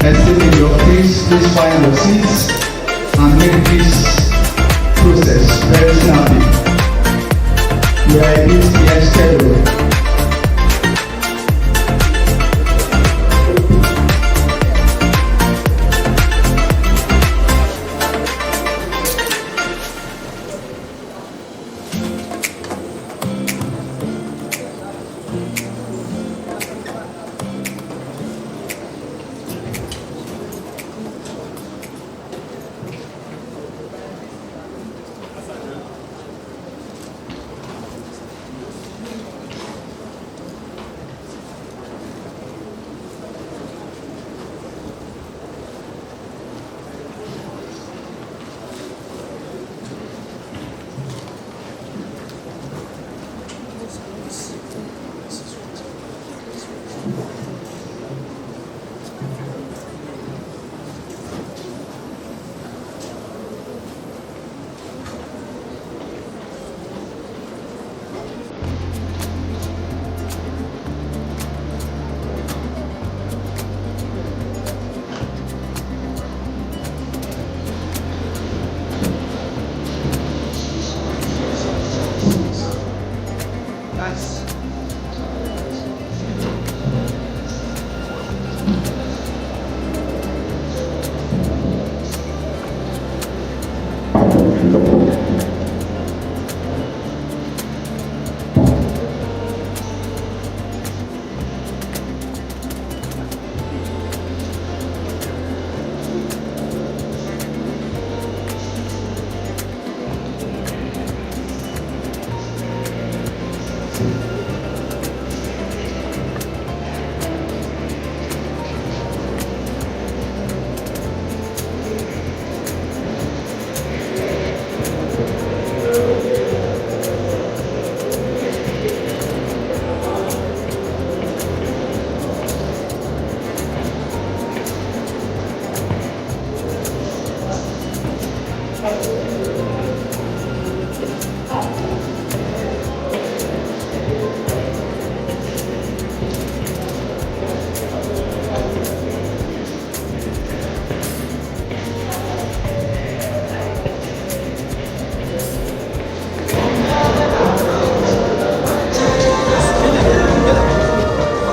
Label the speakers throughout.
Speaker 1: esteemed inductees, please find your seats and make this process very snappy. We are a bit behind schedule.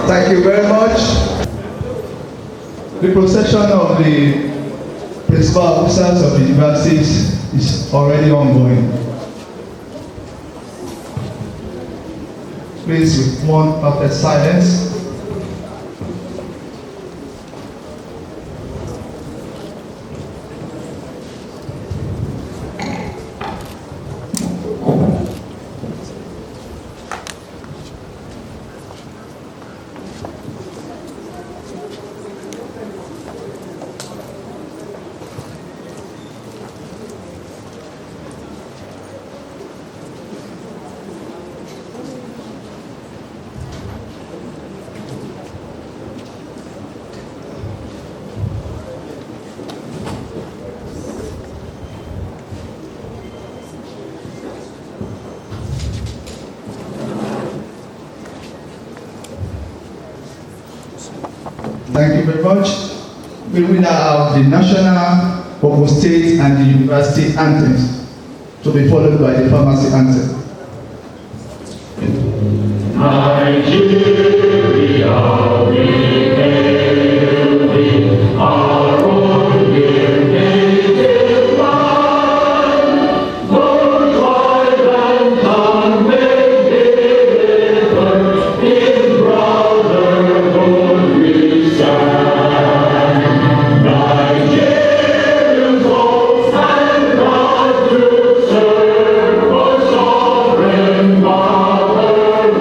Speaker 1: Thank you very much. The procession of the principal officers of the universities is already ongoing. Please, with one perfect silence. Thank you very much. We will now have the national, Ogun State, and the university anthems to be followed by the Parmacy anthem.
Speaker 2: Nigeria, we hail thee, our own dear native land. Though tribe and tongue may differ, in brotherhood we stand. Nigerians all stand proud to serve our sovereign motherland.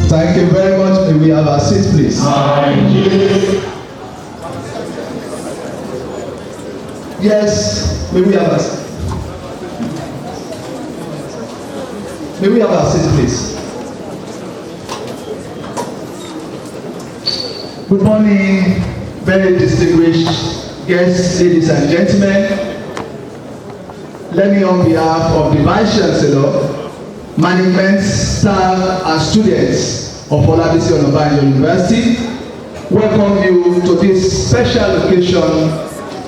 Speaker 1: Thank you very much. May we have our seat, please.
Speaker 2: Thank you.
Speaker 1: Yes, may we have our seat. May we have our seat, please. Good morning, very distinguished guests, ladies and gentlemen. Let me, on behalf of the Vice Chancellor, management, staff, and students of Olabisi Onabanjo University, welcome you to this special occasion,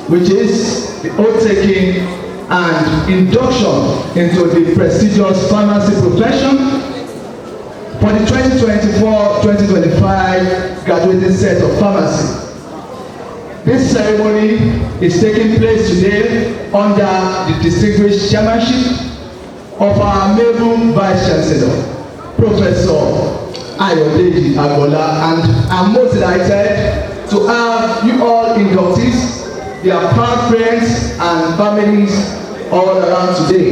Speaker 1: which is the oath-taking and induction into the prestigious pharmacy profession for the 2024-2025 graduating set of pharmacy. This ceremony is taking place today under the distinguished chairmanship of our able Vice Chancellor, Professor Ayodeji Agbola, and I'm most delighted to have you all inductees, their proud friends and families all around today.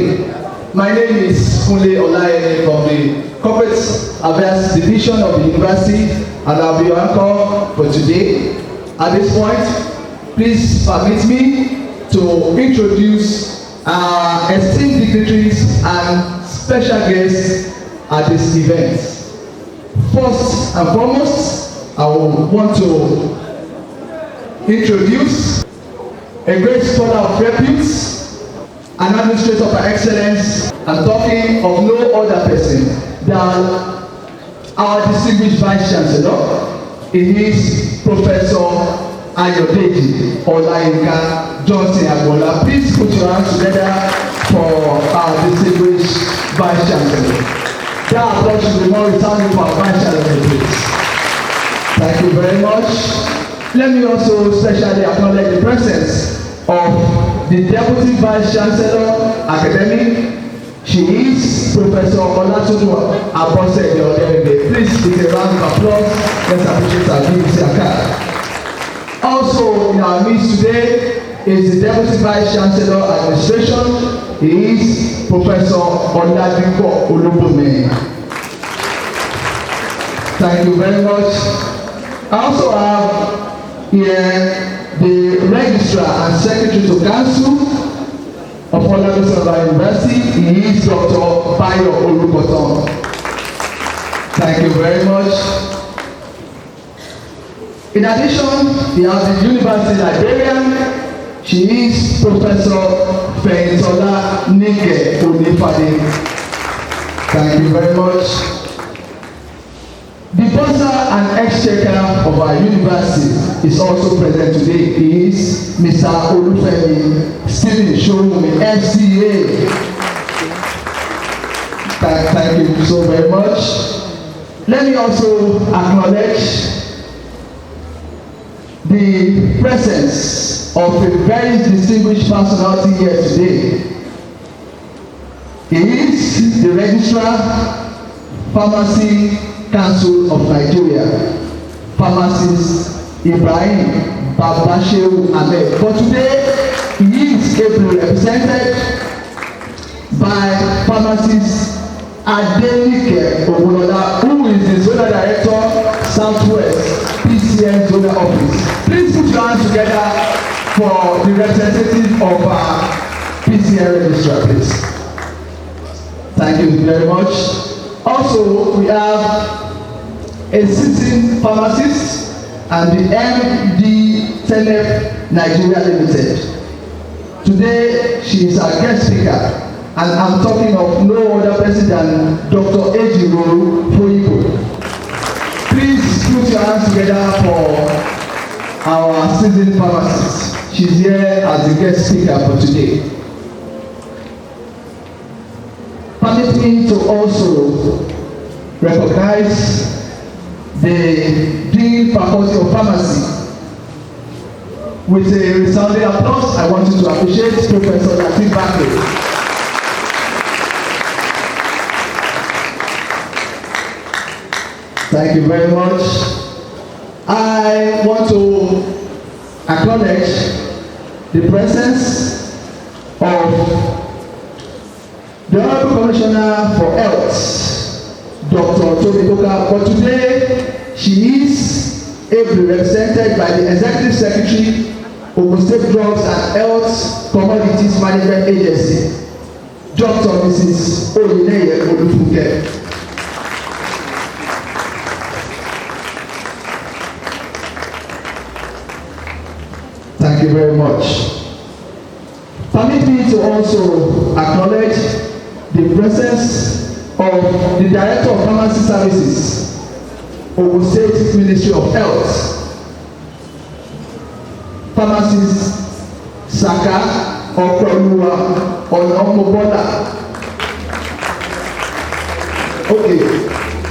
Speaker 1: My name is Kunle Olayemi from the Corporate Affairs Division of the University, and I'll be your anchor for today. At this point, please permit me to introduce our esteemed dignitaries and special guests at this event. First and foremost, I want to introduce a great scholar of repute, an administrator of excellence, and talking of no other person than our distinguished Vice Chancellor. It is Professor Ayodeji Olayinka Johnson Agbola. Please put your hands together for our distinguished Vice Chancellor. That applause should be more resounding for our Vice Chancellor, please. Thank you very much. Let me also specially acknowledge the presence of the Deputy Vice Chancellor Academic. She is Professor Olatunwa Abosede Oderebe. Please give a round of applause. Let's appreciate our BBC. Also in our midst today is the Deputy Vice Chancellor Administration. He is Professor Oladipo Olubunmi. Thank you very much. I also have here the Registrar and Secretary to Council of Olabisi Onabanjo University. He is Dr. Bayo Olukoton. Thank you very much. In addition, we have the University Librarian. She is Professor Feyintola Nike Onifade. Thank you very much. The Bursar and Exchequer of our university is also present today. He is Mr. Olufemi Stephen Showumi, FCA. Thank you so very much. Let me also acknowledge the presence of a very distinguished personality here today. He is the Registrar, Parmacy Council of Nigeria, Pharmacist Ibrahim Babashehu Ahmed. For today, he is ably represented by Pharmacist Adenike Ogunola, who is the Zonal Director, Southwest PCN Zonal Office. Please put your hands together for the representative of our PCN Registrar, please. Thank you very much. Also, we have a sitting pharmacist and the MD Tenef Nigeria Limited. Today, she is our guest speaker, and I'm talking of no other person than Dr. Ejiro Foyibo. Please put your hands together for our sitting pharmacist. She's here as the guest speaker for today. Permit me to also recognize the Dean Faculty of Pharmacy. With a resounding applause, I want you to appreciate Professor Latif Bakri. Thank you very much. I want to acknowledge the presence of the Honorable Commissioner for Health, Dr. Toby Boka. For today, be represented by the Executive Secretary, Ogun State Drugs and Health Commodities Management Agency, Dr. Mrs. Oyineye Olufunke. Thank you very much. Permit me to also acknowledge the presence of the Director of Pharmacy Services, Ogun State Ministry of Health, Pharmacist Saka Okoluwa Onomobola. Okay,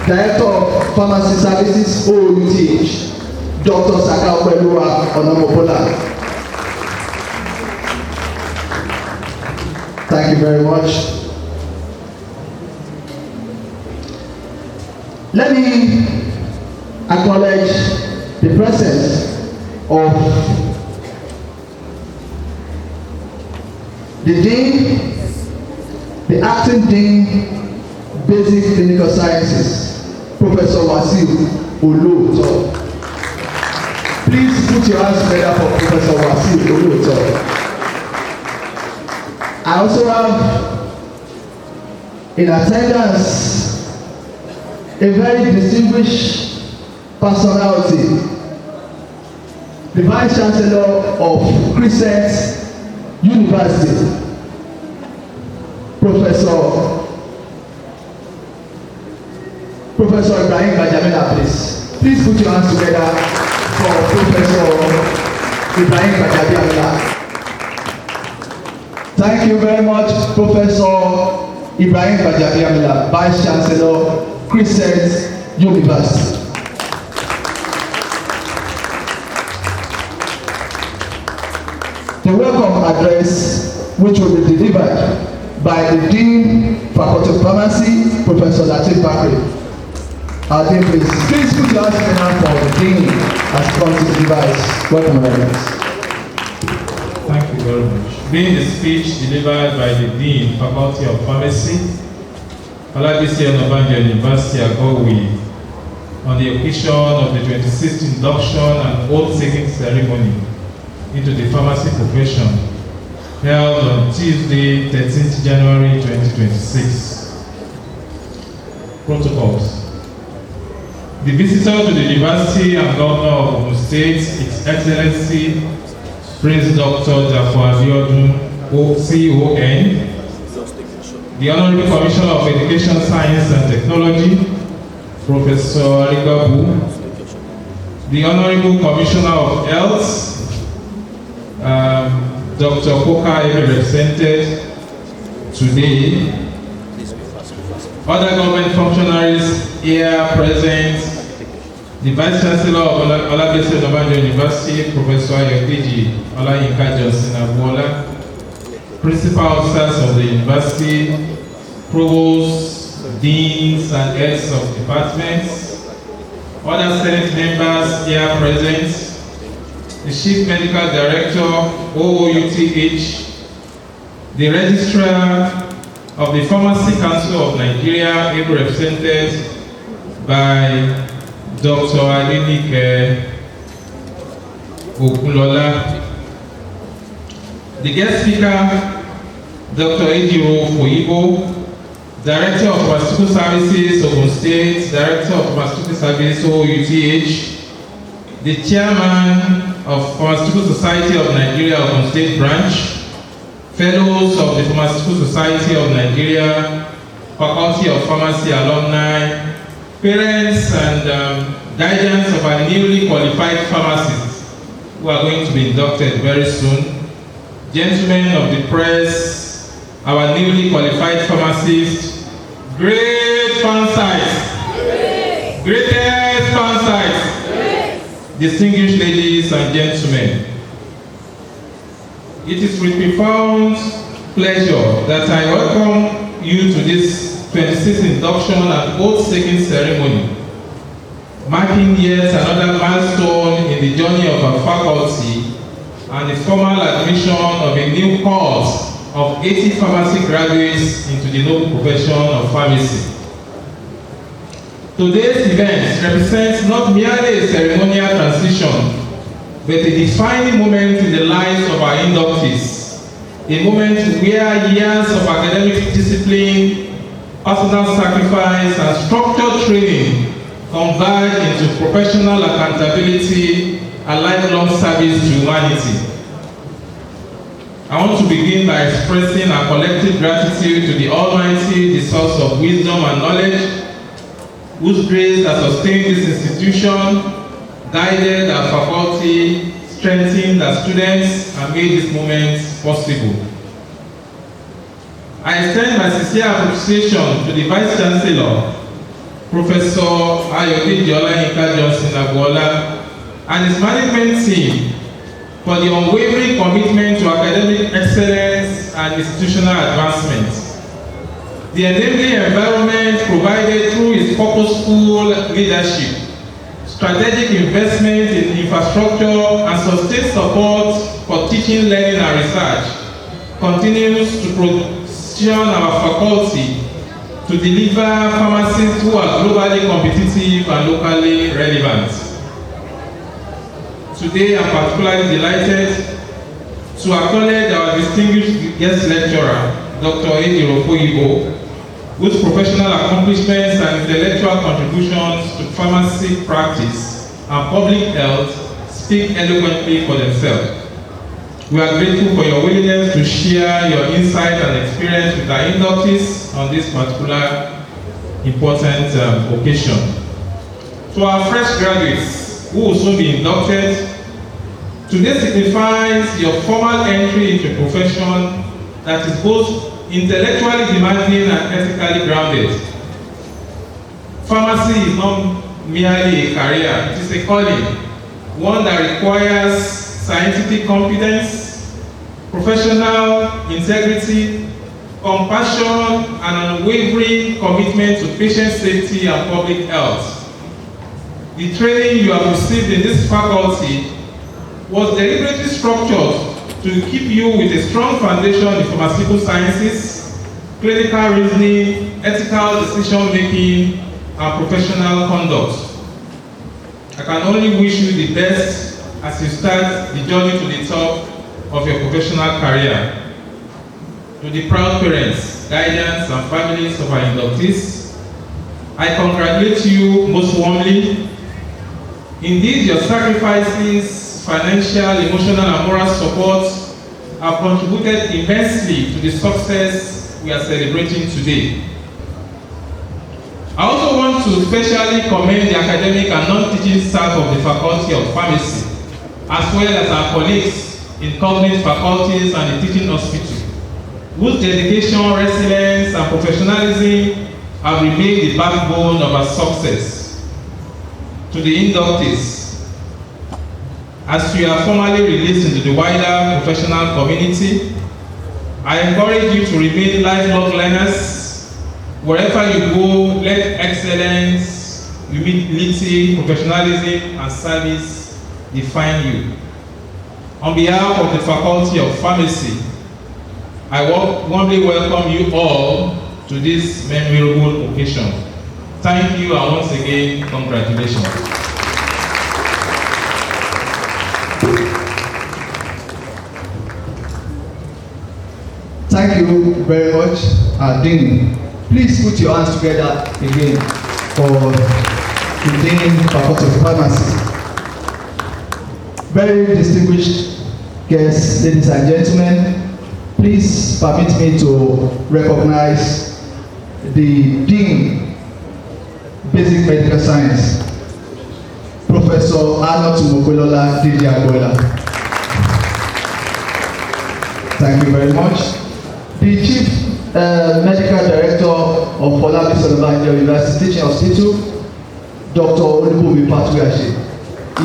Speaker 1: Director of Pharmacy Services, OUTH, Dr. Saka Okoluwa Onomobola. Thank you very much. Let me acknowledge the presence of the Dean, the Acting Dean, Basic Clinical Sciences, Professor Wasiu Oluoto. Please put your hands together for Professor Wasiu Oluoto. I also have in attendance a very distinguished personality, the Vice Chancellor of Crescent University, Professor Ibrahim Bajamila, please. Please put your hands together for Professor Ibrahim Bajamila. Thank you very much, Professor Ibrahim Bajamila, Vice Chancellor, Crescent University. The welcome address, which will be delivered by the Dean, Faculty of Pharmacy, Professor Latif Bakri. Our Dean, please put your hands together for the Dean as come to deliver his welcome address.
Speaker 3: Thank you very much. Being the speech delivered by the Dean, Faculty of Pharmacy, Olabisi Onabanjo University, Agowi, on the occasion of the 26th induction and oath-taking ceremony into the pharmacy profession, held on Tuesday, 13th January 2026. Protocols. The visitor to the University and Governor of Ogun State, His Excellency Prince Dr. Dafo Abiodun, CON, the Honorable Commissioner of Education, Science and Technology, Professor Arigabu, the Honorable Commissioner of Health, Dr. Koka, represented today, other government functionaries here present, the Vice Chancellor of Olabisi Onabanjo University, Professor Ayodeji Olayinka Johnson Abuola, Principal Officers of the University, Provosts, Deans and Heads of Departments, other Senate members here present, the Chief Medical Director, OUTH, the Registrar of the Pharmacy Council of Nigeria, able represented by Dr. Adenike Okunlola. The guest speaker, Dr. Ejiro Foyibo, Director of Pharmaceutical Services, Ogun State, Director of Pharmaceutical Services, OUTH, the Chairman of Pharmaceutical Society of Nigeria, Ogun State Branch, Fellows of the Pharmaceutical Society of Nigeria, Faculty of Pharmacy alumni, parents and guardians of our newly qualified pharmacists who are going to be inducted very soon, gentlemen of the press, our newly qualified pharmacists, great fan sites, greatest fan sites, distinguished ladies and gentlemen. It is with profound pleasure that I welcome you to this 26th induction and oath-taking ceremony, marking yet another milestone in the journey of our faculty and the formal admission of a new cohort of 80 pharmacy graduates into the noble profession of pharmacy. Today's event represents not merely a ceremonial transition, but a defining moment in the lives of our inductees, a moment where years of academic discipline, personal sacrifice, and structured training converge into professional accountability and lifelong service to humanity. I want to begin by expressing our collective gratitude to the Almighty, the source of wisdom and knowledge, whose grace has sustained this institution, guided our faculty, strengthened our students, and made this moment possible. I extend my sincere appreciation to the Vice Chancellor, Professor Ayodele Olayinka Johnson Agbola, and his management team for the unwavering commitment to academic excellence and institutional advancement. The enabling environment provided through his purposeful leadership, strategic investment in infrastructure, and sustained support for teaching, learning, and research continues to position our faculty to deliver pharmacists who are globally competitive and locally relevant. Today, I'm particularly delighted to acknowledge our distinguished guest lecturer, Dr. Ejiro Foyibo, whose professional accomplishments and intellectual contributions to pharmacy practice and public health speak eloquently for themselves. We are grateful for your willingness to share your insight and experience with our inductees on this particular important occasion. To our fresh graduates who will soon be inducted, today signifies your formal entry into a profession that is both intellectually demanding and ethically grounded. Pharmacy is not merely a career, it is a calling, one that requires scientific competence, professional integrity, compassion, and unwavering commitment to patient safety and public health. The training you have received in this faculty was deliberately structured to keep you with a strong foundation in pharmaceutical sciences, clinical reasoning, ethical decision-making, and professional conduct. I can only wish you the best as you start the journey to the top of your professional career. To the proud parents, guardians, and families of our inductees, I congratulate you most warmly. Indeed, your sacrifices, financial, emotional, and moral support have contributed immensely to the success we are celebrating today. I also want to specially commend the academic and non-teaching staff of the Faculty of Pharmacy, as well as our colleagues in cognate faculties and the teaching hospital, whose dedication, resilience, and professionalism have remained the backbone of our success. To the inductees, as you are formally released into the wider professional community, I encourage you to remain lifelong learners. Wherever you go, let excellence, humility, professionalism, and service define you. On behalf of the Faculty of Pharmacy, I warmly welcome you all to this memorable occasion. Thank you, and once again, congratulations.
Speaker 1: Thank you very much, Dean. Please put your hands together again for the Dean Faculty of Parmacy. Very distinguished guests, ladies and gentlemen, please permit me to recognize the Dean, Basic Medical Science, Professor Arnold Tumokwolola Agbola. Thank you very much. The Chief Medical Director of Parmacy University Teaching Hospital, Dr. Olubumi Patuyashi,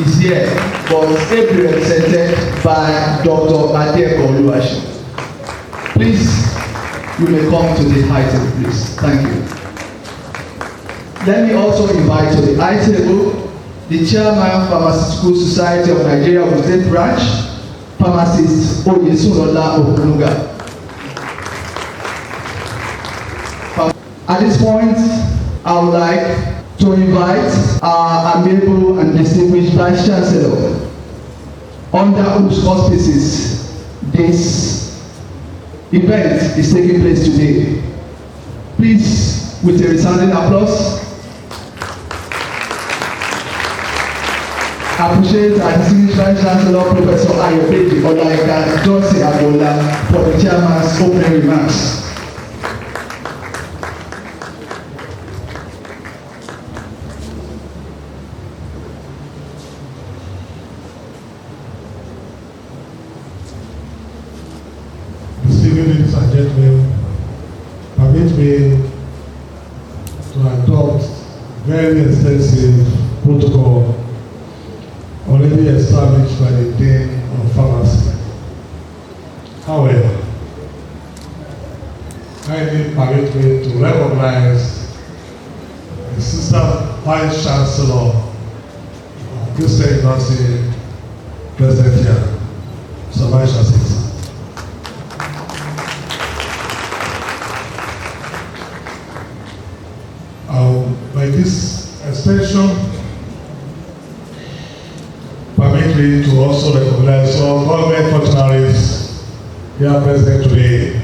Speaker 1: is here, but ably represented by Dr. Adeko Oluwashi. Please, you may come to the high table, please. Thank you. Let me also invite to the high table the Chairman, Pharmaceutical Society of Nigeria, Ogun State Branch, Pharmacist Oyesunola Okunuga. At this point, I would like to invite our amiable and distinguished Vice Chancellor, under whose auspices this event is taking place today. Please, with a resounding applause, appreciate our distinguished Vice Chancellor, Professor Ayodeji Olaika Johnson Agbola, for the chairman's opening remarks.
Speaker 4: Ladies and gentlemen, permit me to adopt very extensive protocol already established by the Dean of Parmacy. However, kindly permit me to recognize the Assistant Vice Chancellor of this university, present here, Mr. Vice Chancellor. By this extension, permit me to also recognize all government functionaries here present today,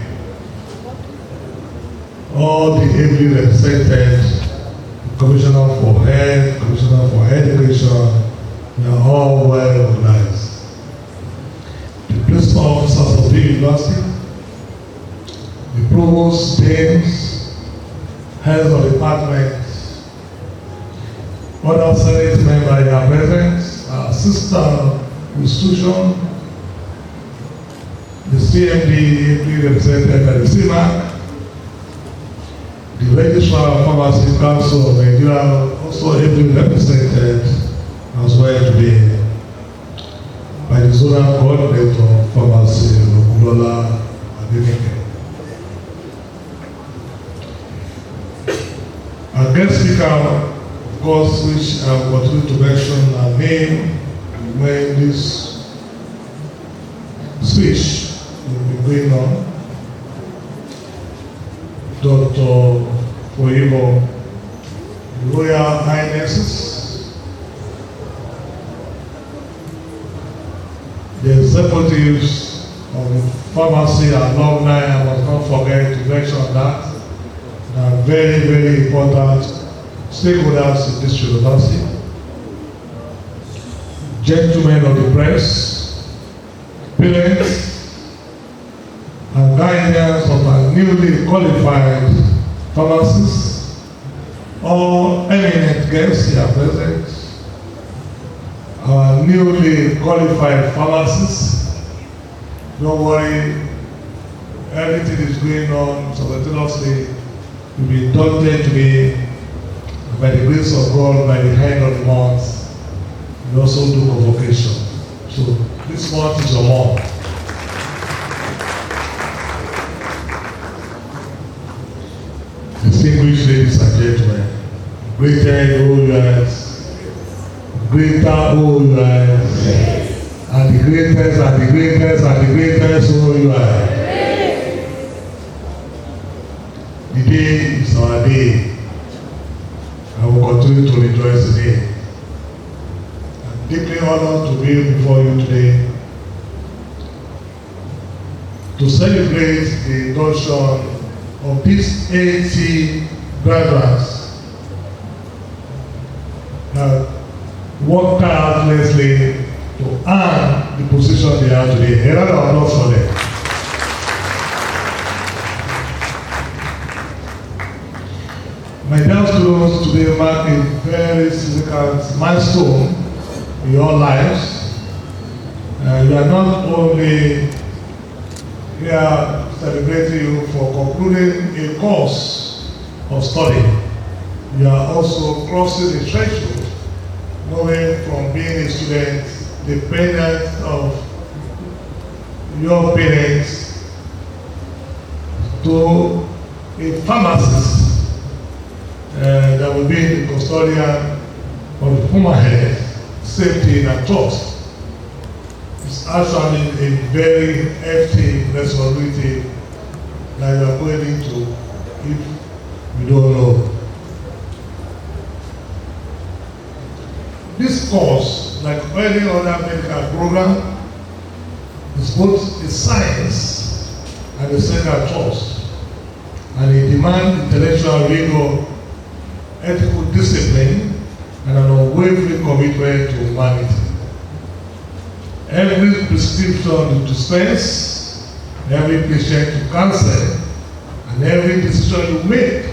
Speaker 4: all the ably represented Commissioner for Health, Commissioner for Education, they are all well recognized. The principal officers of the university, the provost, deans, heads of departments, other Senate members are present, our sister institution, the CMD ably represented by the CMAC, the Registrar of Pharmacy Council of Nigeria also ably represented as well today by the Zonal Coordinator of Pharmacy, Okulola Adenike. Our guest speaker, of course, which I will continue to mention her name when this speech will be going on, Dr. Foyibo, Royal Highnesses, the executives of the Pharmacy alumni, I must not forget to mention that. They are very, very important stakeholders in this university. Gentlemen of the press, parents, and guardians of our newly qualified pharmacists, all eminent guests here present, our newly qualified pharmacists. Don't worry, everything is going on simultaneously. To be inducted today by the grace of God, by the hand of the month. We also do convocation. So this month is your month. Distinguished ladies and gentlemen, greater OUIs, greater OUIs, and the greatest and the greatest and the greatest OUIs. The day is our day. I will continue to rejoice today. I'm deeply honored to be before you today to celebrate the induction of these 80 graduates that worked tirelessly to earn the position they are today. A round of applause for them. My dear students, today mark a very significant milestone in your lives. You are not only here celebrating you for concluding a course of study, you are also crossing the threshold, moving from being a student, dependent of your parents, to a pharmacist. That will be the custodian of the human health, safety and trust. It's actually a very hefty responsibility that you are going into if you don't know. This course, like any other medical program, is both a science and a central trust, and it demands intellectual rigor, ethical discipline, and an unwavering commitment to humanity. Every prescription you dispense, every patient you counsel, and every decision you make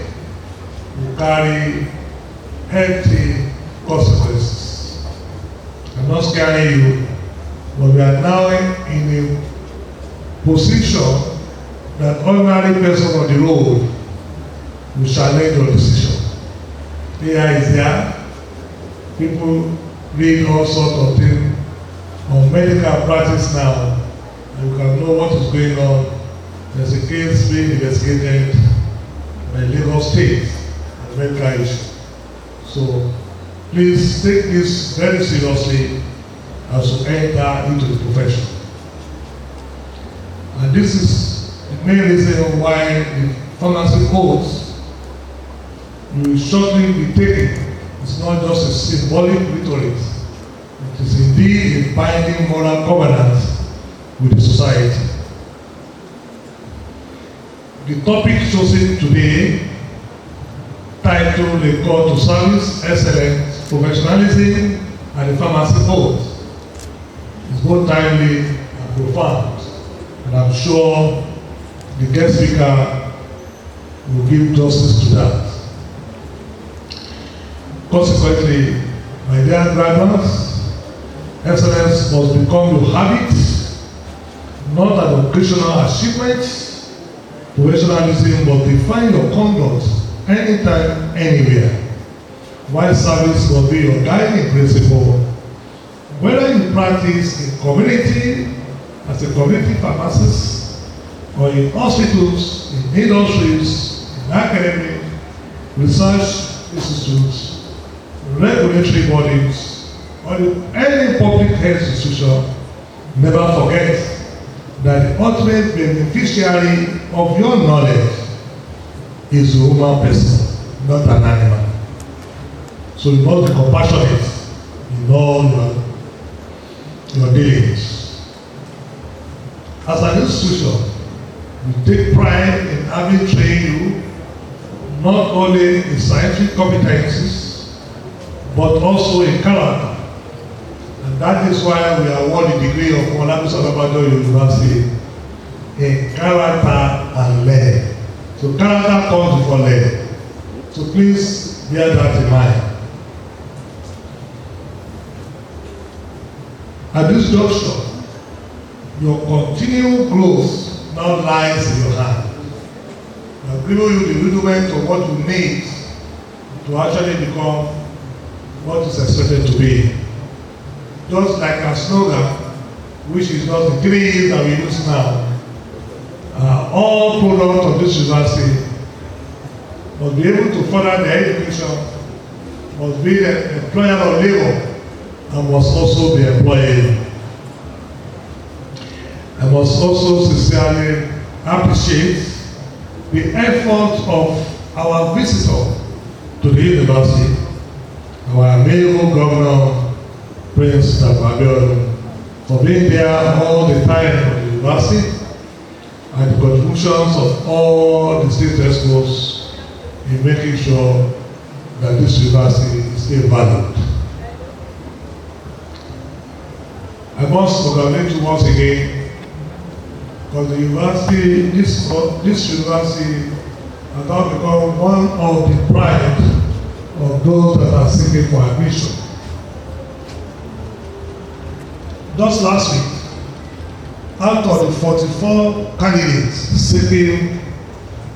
Speaker 4: will carry healthy consequences. I'm not scaring you, but we are now in a position that ordinary person on the road will challenge your decision. AI is there. People read all sorts of things on medical practice now, and you can know what is going on. There's a case being investigated by Lagos State on medical issue. So please take this very seriously as you enter into the profession. And this is the main reason why the pharmacy course will shortly be taken. It's not just a symbolic rhetoric. It is indeed a binding moral covenant with the society. The topic chosen today, titled A Call to Service, Excellence, Professionalism, and the Pharmacy Code, is both timely and profound, and I'm sure the guest speaker will give justice to that. Consequently, my dear graduates, excellence must become your habit, not an occasional achievement. Professionalism must define your conduct anytime, anywhere. While service must be your guiding principle, whether you practice in community as a community pharmacist, or in hospitals, in industries, in academic, research institutes, regulatory bodies, or any public health institution, never forget that the ultimate beneficiary of your knowledge is a human person, not an animal. So you must be compassionate in all your dealings. As an institution, we take pride in having trained you not only in scientific competencies, but also in character. And that is why we award the degree of Monaco Salvador University in character and learning. So character comes before learning. So please bear that in mind. At this juncture, your continued growth now lies in your hand. We have given you the rudiment of what you need to actually become what is expected to be. Just like our slogan, which is not the 3 years that we use now, all products of this university must be able to further their education, must be the employer of labor, and must also be employed. I must also sincerely appreciate the effort of our visitor to the university, our amiable governor, Prince Tababion, for being there all the time for the university, and the contributions of all the state experts in making sure that this university is still valued. I must congratulate you once again, because the university, this university has now become one of the pride of those that are seeking for admission. Just last week, out of the 44 candidates seeking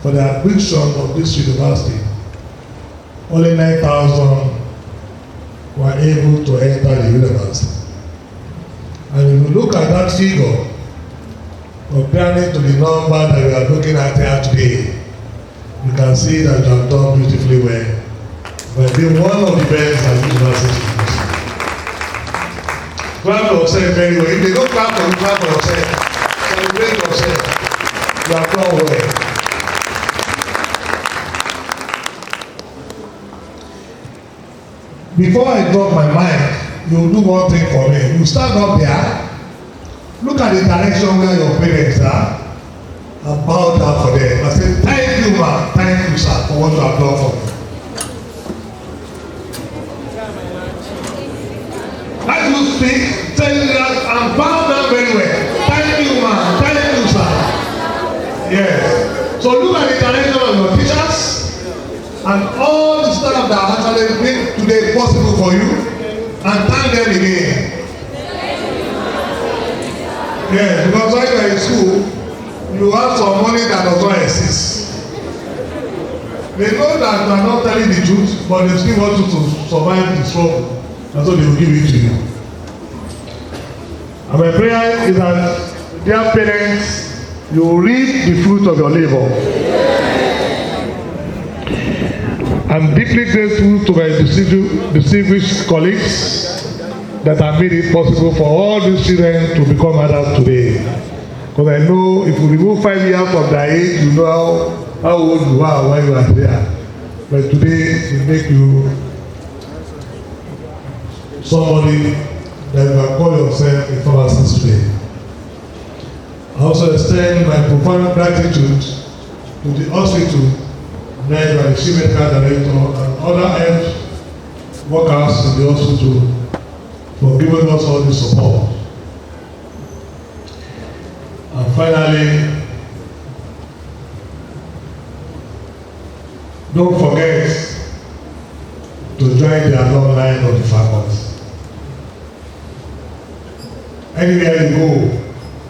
Speaker 4: for the admission of this university, only 9,000 were able to enter the university. And if you look at that figure, comparing to the number that we are looking at here today, you can see that you have done beautifully well. But being one of the best at the university. Clap for yourself very well. If they don't clap for you, clap for yourself. Celebrate yourself. You have done well. Before I drop my mic, you do one thing for me. You stand up there, look at the direction where your parents are, and bow down for them. I say, thank you, ma, thank you, sir, for what you have done for me. As you speak, tell you that and bow down very well. Thank you, ma, thank you, sir. Yes. So look at the direction of your teachers and all the staff that actually make today possible for you, and thank them again. Yes, because when you are in school, you have some money that does not exist. They know that you are not telling the truth, but they still want you to survive the struggle, and so they will give it to you. And my prayer is that, dear parents, you will reap the fruit of your labor. I'm deeply grateful to my distinguished colleagues that have made it possible for all these children to become adults today. Because I know if you remove 5 years from their age, you know how old you are when you are there. But today, it makes you somebody that you can call yourself a pharmacist today. I also extend my profound gratitude to the hospital, led by the chief medical director and other health workers in the hospital for giving us all the support. And finally, don't forget to join the alumni of the faculty. Anywhere you go,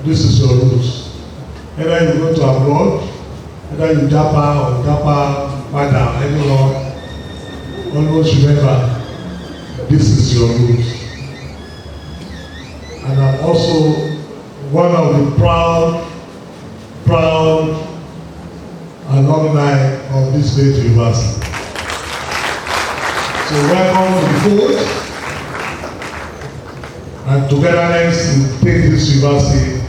Speaker 4: this is your roots. Either you go to abroad, either you japa or japa madam, anyone, always remember, this is your roots. And I'm also one of the proud alumni of this great university. So welcome to the fold, and togetherness will take this university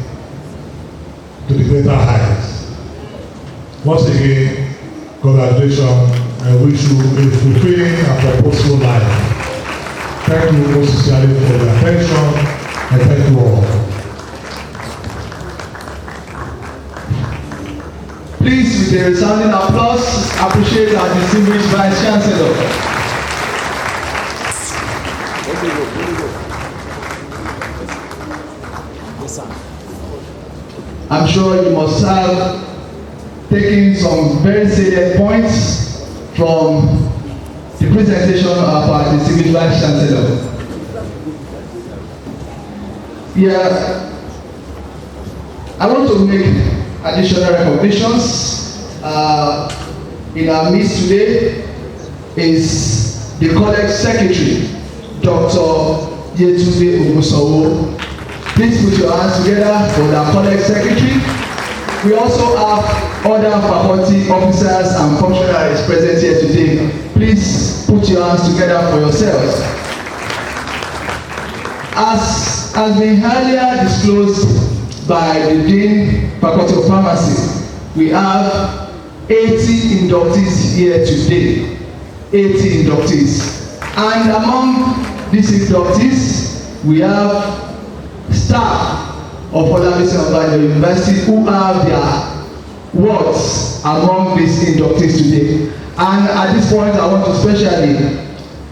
Speaker 4: to the greater heights. Once again, congratulations. I wish you a fulfilling and purposeful life. Thank you most sincerely for your attention, and thank you all.
Speaker 1: Please, with a resounding applause, appreciate our distinguished Vice Chancellor. I'm sure you must have taken some very salient points from the presentation of our distinguished Vice Chancellor. Yeah, I want to make additional recognitions. In our midst today is the college secretary, Dr. Yetunde Ogunsowo. Please put your hands together for the college secretary. We also have other faculty officers and functionaries present here today. Please put your hands together for yourselves. As has been earlier disclosed by the Dean, Faculty of Parmacy, we have 80 inductees here today. 80 inductees. And among these inductees, we have staff of other university who have their words among these inductees today. And at this point, I want to especially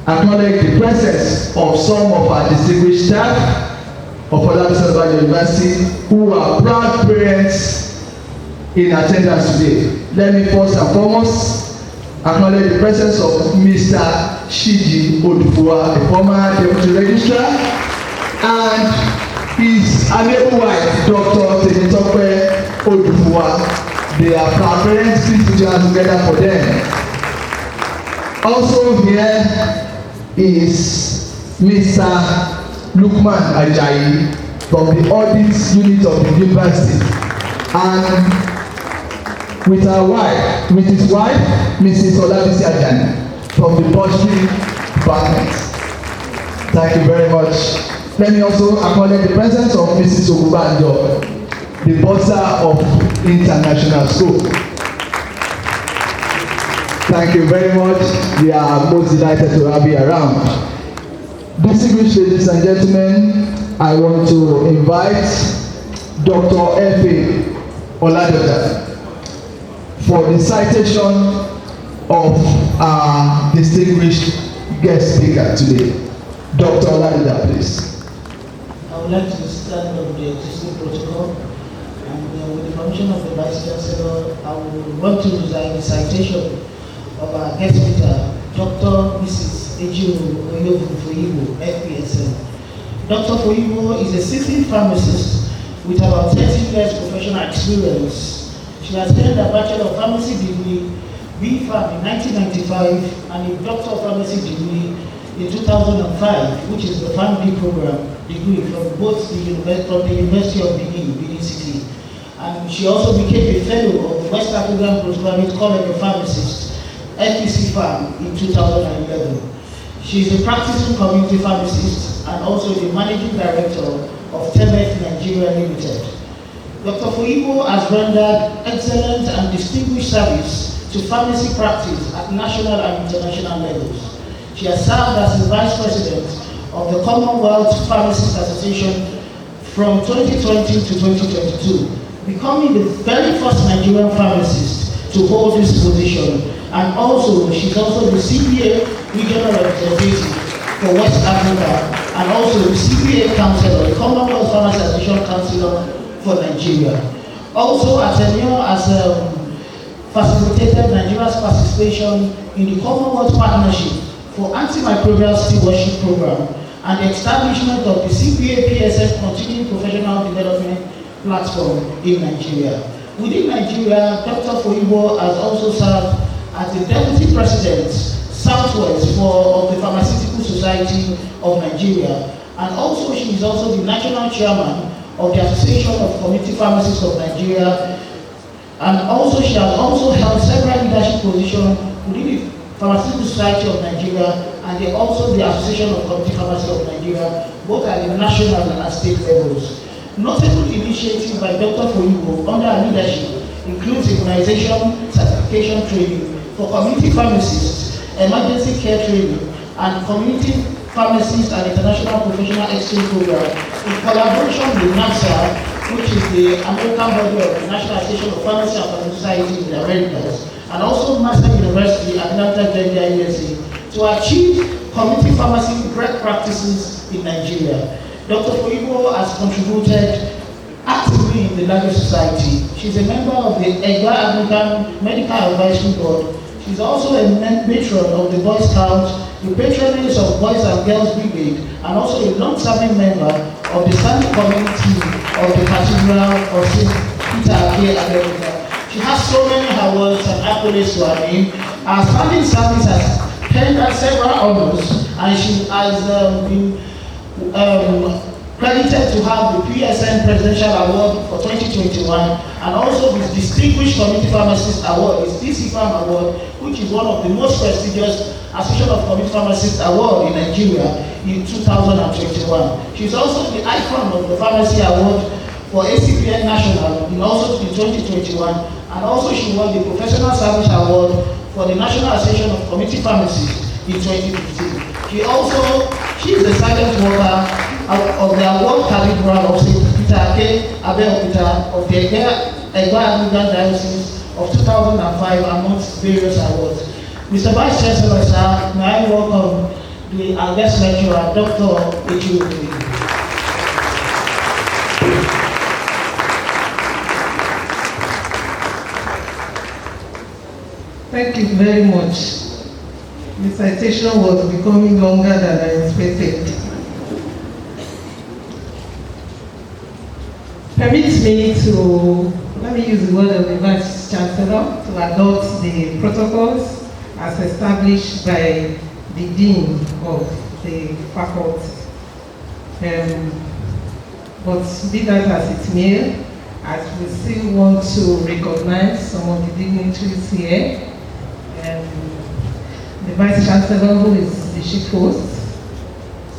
Speaker 1: acknowledge the presence of some of our distinguished staff of other university who are proud parents in attendance today. Let me first and foremost acknowledge the presence of Mr. Shiji Odufua, the former deputy registrar, and his amiable wife, Dr. Temitope Odufua. They are proud parents. Please put your hands together for them. Also here is Mr. Lukman Ajayi from the audit unit of the university, and with his wife, Mrs. Olabisi Ajani from the bursary department. Thank you very much. Let me also acknowledge the presence of Mrs. Ogubanjo, the bursar of international school. Thank you very much. We are most delighted to have you around. Distinguished ladies and gentlemen, I want to invite Dr. F.A. Oladoja for the citation of our distinguished guest speaker today. Dr. Oladoja, please.
Speaker 5: I would like to stand on the existing protocol, and with the permission of the Vice Chancellor, I would want to recite the citation of our guest speaker, Dr. Mrs. Ejiro Oyobu, FPSN. Dr. Foyibo is a seasoned pharmacist with about 30 years professional experience. She has earned a Bachelor of Pharmacy degree, B.Pharm in 1995, and a Doctor of Pharmacy degree in 2005, which is the PharmD program degree from both the University of Benin City. And she also became a fellow of the West African Postgraduate College of Pharmacists, FPC Pharm, in 2011. She is a practicing community pharmacist and also the managing director of Temet Nigeria Limited. Dr. Foyibo has rendered excellent and distinguished service to pharmacy practice at national and international levels. She has served as the Vice President of the Commonwealth Pharmacists Association from 2020 to 2022, becoming the very first Nigerian pharmacist to hold this position. And also, she's also the CPA Regional Representative for West Africa, and also the CPA Councillor, the Commonwealth Pharmacy Association Councillor for Nigeria. Also, her tenure as facilitated Nigeria's participation in the Commonwealth Partnership for Antimicrobial Stewardship Program and the establishment of the CPA PSF Continuing Professional Development Platform in Nigeria. Within Nigeria, Dr. Foyibo has also served as the Deputy President, Southwest of the Pharmaceutical Society of Nigeria, and also she is also the National Chairman of the Association of Community Pharmacists of Nigeria, and also she has also held several leadership positions within the Pharmaceutical Society of Nigeria and also the Association of Community Pharmacists of Nigeria, both at the national and state levels. Notable initiatives by Dr. Foyibo under her leadership includes immunization, certification training for community pharmacists, emergency care training, and community pharmacists and international professional exchange program in collaboration with NAPSA, which is the American body of the National Association of Pharmacy and Pharmaceutical Society in the Americas, and also Master University, Atlanta, Georgia, USA, to achieve community pharmacy best practices in Nigeria. Dr. Foyibo has contributed actively in the larger society. She's a member of the Egba African Medical Advisory Board. She's also a matron of the Boy Scouts, the patroness of Boys and Girls Brigade, and also a long-serving member of the standing committee of the Cathedral of St. Peter America. She has so many awards and accolades to her name. Her standing service has earned her several honors, and she has been credited to have the PSN Presidential Award for 2021, and also the Distinguished Community Pharmacist Award, the DC-Pharm Award, which is one of the most prestigious Association of Community Pharmacists Award in Nigeria in 2021. She is also the icon of the Pharmacy Award for ACPN National in also in 2021, and also she won the Professional Service Award for the National Association of Community Pharmacists in 2015. She is the silent worker of the award cathedral of St. Peter Abeokuta of the Egba African Diocese of 2005, amongst various awards. Mr. Vice Chancellor, sir, may I welcome our guest lecturer, Dr. Ejiro.
Speaker 6: Thank you very much. The citation was becoming longer than I expected. Permit me to, let me use the word of the Vice Chancellor, to adopt the protocols as established by the Dean of the faculty. But be that as it may, as we still want to recognize some of the dignitaries here, the Vice Chancellor, who is the chief host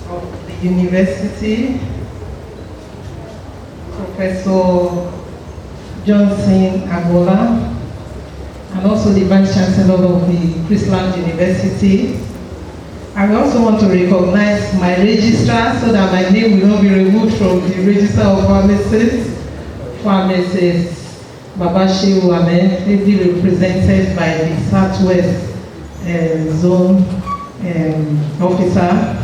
Speaker 6: of the university, Professor Johnson Agola, and also the Vice Chancellor of the Chrisland University, I also want to recognize my registrar so that my name will not be removed from the register of pharmacists. Pharmacist Babashiru Ahmed, ably represented by the Southwest Zone Officer,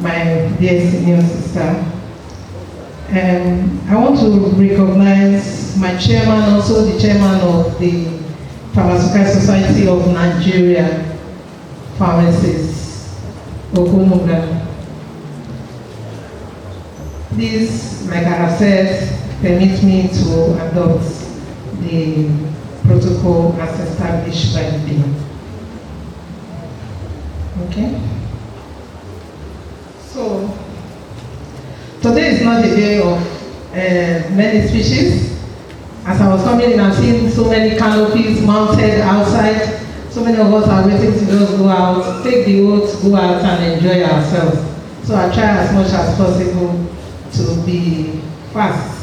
Speaker 6: my dear senior sister. I want to recognize my chairman, also the chairman of the Pharmaceutical Society of Nigeria, Pharmacist Okonoga. This, like I have said, permits me to adopt the protocol as established by the Dean. Okay? So, today is not a day of many speeches. As I was coming in, I've seen so many canopies mounted outside. So many of us are waiting to just go out, take the oath, go out and enjoy ourselves. So I try as much as possible to be fast.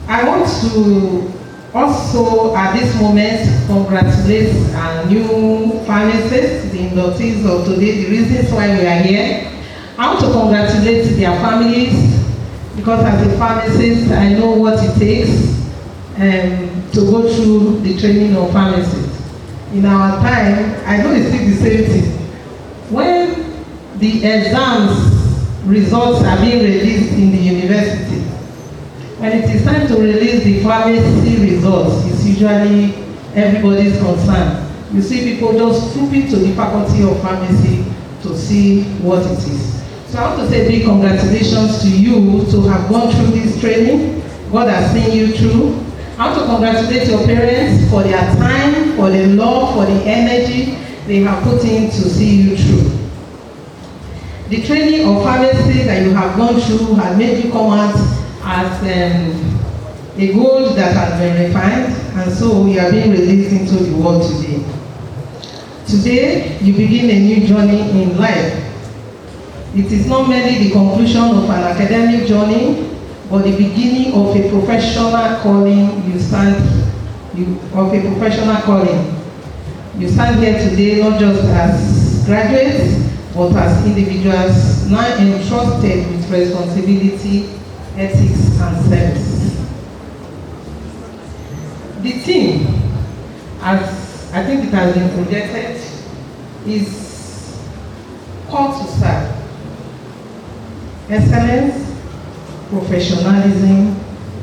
Speaker 6: I want to also, at this moment, congratulate our new pharmacists, the inductees of today, the reasons why we are here. I want to congratulate their families, because as a pharmacist, I know what it takes to go through the training of pharmacists. In our time, I know it's still the same thing. When the exams results are being released in the university, when it is time to release the pharmacy results, it's usually everybody's concern. You see people just trooping to the faculty of pharmacy to see what it is. So I want to say big congratulations to you to have gone through this training. God has seen you through. I want to congratulate your parents for their time, for the love, for the energy they have put in to see you through. The training of pharmacy that you have gone through has made you come out as a gold that has been refined, and so we are being released into the world today. Today, you begin a new journey in life. It is not merely the conclusion of an academic journey, but the beginning of a professional calling. You stand here today not just as graduates, but as individuals now entrusted with responsibility, ethics, and service. The theme, as I think it has been projected, is call to serve. Excellence, professionalism,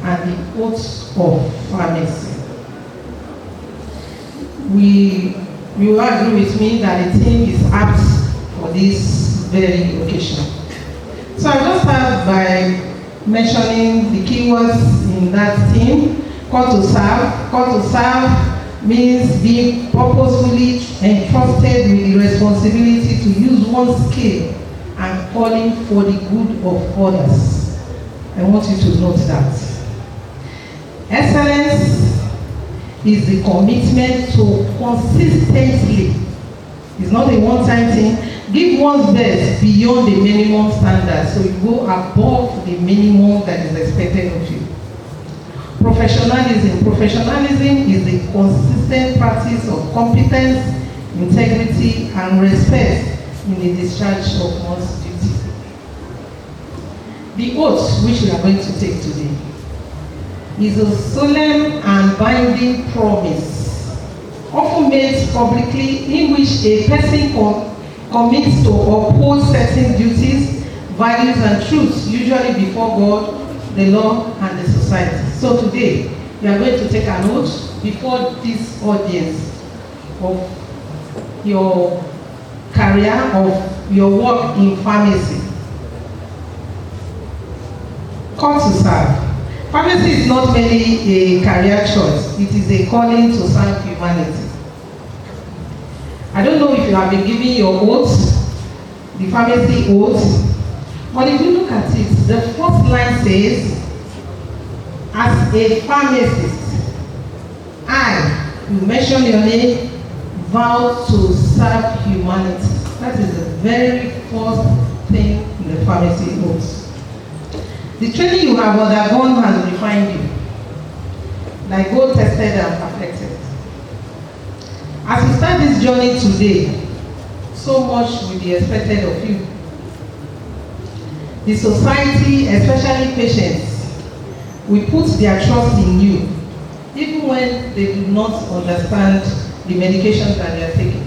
Speaker 6: and the oath of pharmacy. You will agree with me that the theme is apt for this very occasion. So I'll just start by mentioning the keywords in that theme. Call to serve. Call to serve means being purposefully entrusted with the responsibility to use one's skill and calling for the good of others. I want you to note that. Excellence is the commitment to consistently, it's not a one-time thing, give one's best beyond the minimum standard, so you go above the minimum that is expected of you. Professionalism. Professionalism is the consistent practice of competence, integrity, and respect in the discharge of one's duty. The oath which we are going to take today is a solemn and binding promise, often made publicly, in which a person commits to uphold certain duties, values, and truths, usually before God, the law, and the society. So today, we are going to take an oath before this audience of your career, of your work in pharmacy. Call to serve. Pharmacy is not merely a career choice, it is a calling to serve humanity. I don't know if you have been giving your oath, the pharmacy oath, but if you look at it, the first line says, as a pharmacist, I, you mention your name, vow to serve humanity. That is the very first thing in the pharmacy oath. The training you have undergone has refined you, like gold tested and perfected. As we start this journey today, so much will be expected of you. The society, especially patients, will put their trust in you, even when they do not understand the medication that they are taking.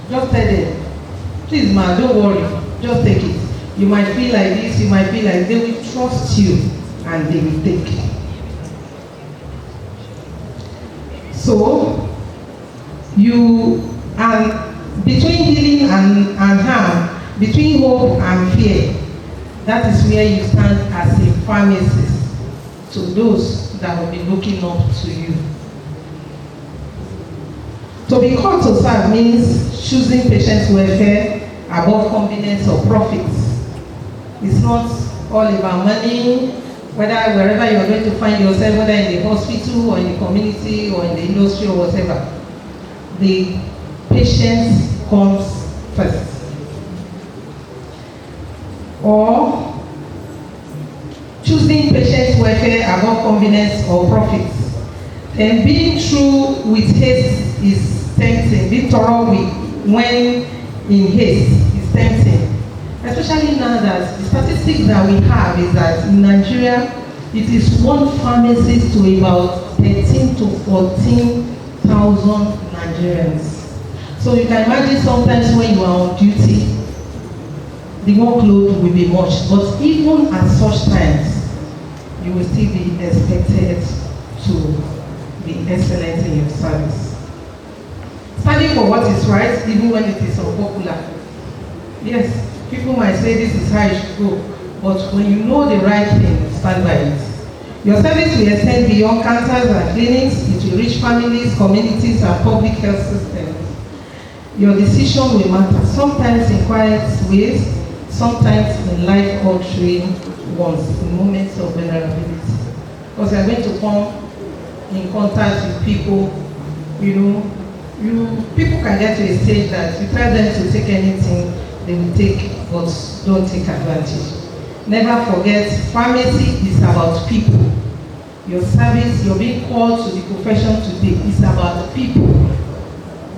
Speaker 6: Just tell them, please ma, don't worry, just take it. You might feel like this, you might feel like, they will trust you and they will take it. So, you are between healing and harm, between hope and fear. That is where you stand as a pharmacist to those that will be looking up to you. To be called to serve means choosing patients' welfare above convenience or profits. It's not all about money, whether wherever you're going to find yourself, whether in the hospital or in the community or in the industry or whatever. The patient comes first. Or choosing patient's welfare above convenience or profits. And being true with haste is tempting. Being thorough when in haste is tempting. Especially now that the statistics that we have is that in Nigeria, it is one pharmacist to about 13 to 14,000 Nigerians. So you can imagine sometimes when you are on duty, the workload will be much, but even at such times, you will still be expected to be excellent in your service. Standing for what is right, even when it is unpopular. Yes, people might say this is how it should go, but when you know the right thing, stand by it. Your service will extend beyond cancers and clinics, it will reach families, communities, and public health systems. Your decision will matter, sometimes in quiet ways, sometimes in life-altering ones, in moments of vulnerability. Because you're going to come in contact with people, people can get to a stage that you tell them to take anything, they will take, but don't take advantage. Never forget, pharmacy is about people. Your service, you're being called to the profession today, is about people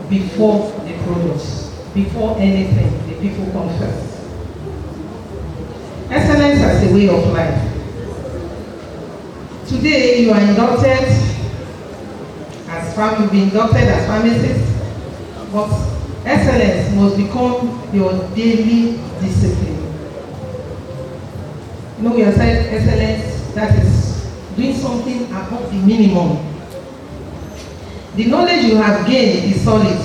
Speaker 6: before the products. Before anything, the people come first. Excellence as a way of life. Today, you are inducted you've been inducted as pharmacists, but excellence must become your daily discipline. We have said excellence, that is doing something above the minimum. The knowledge you have gained is solid,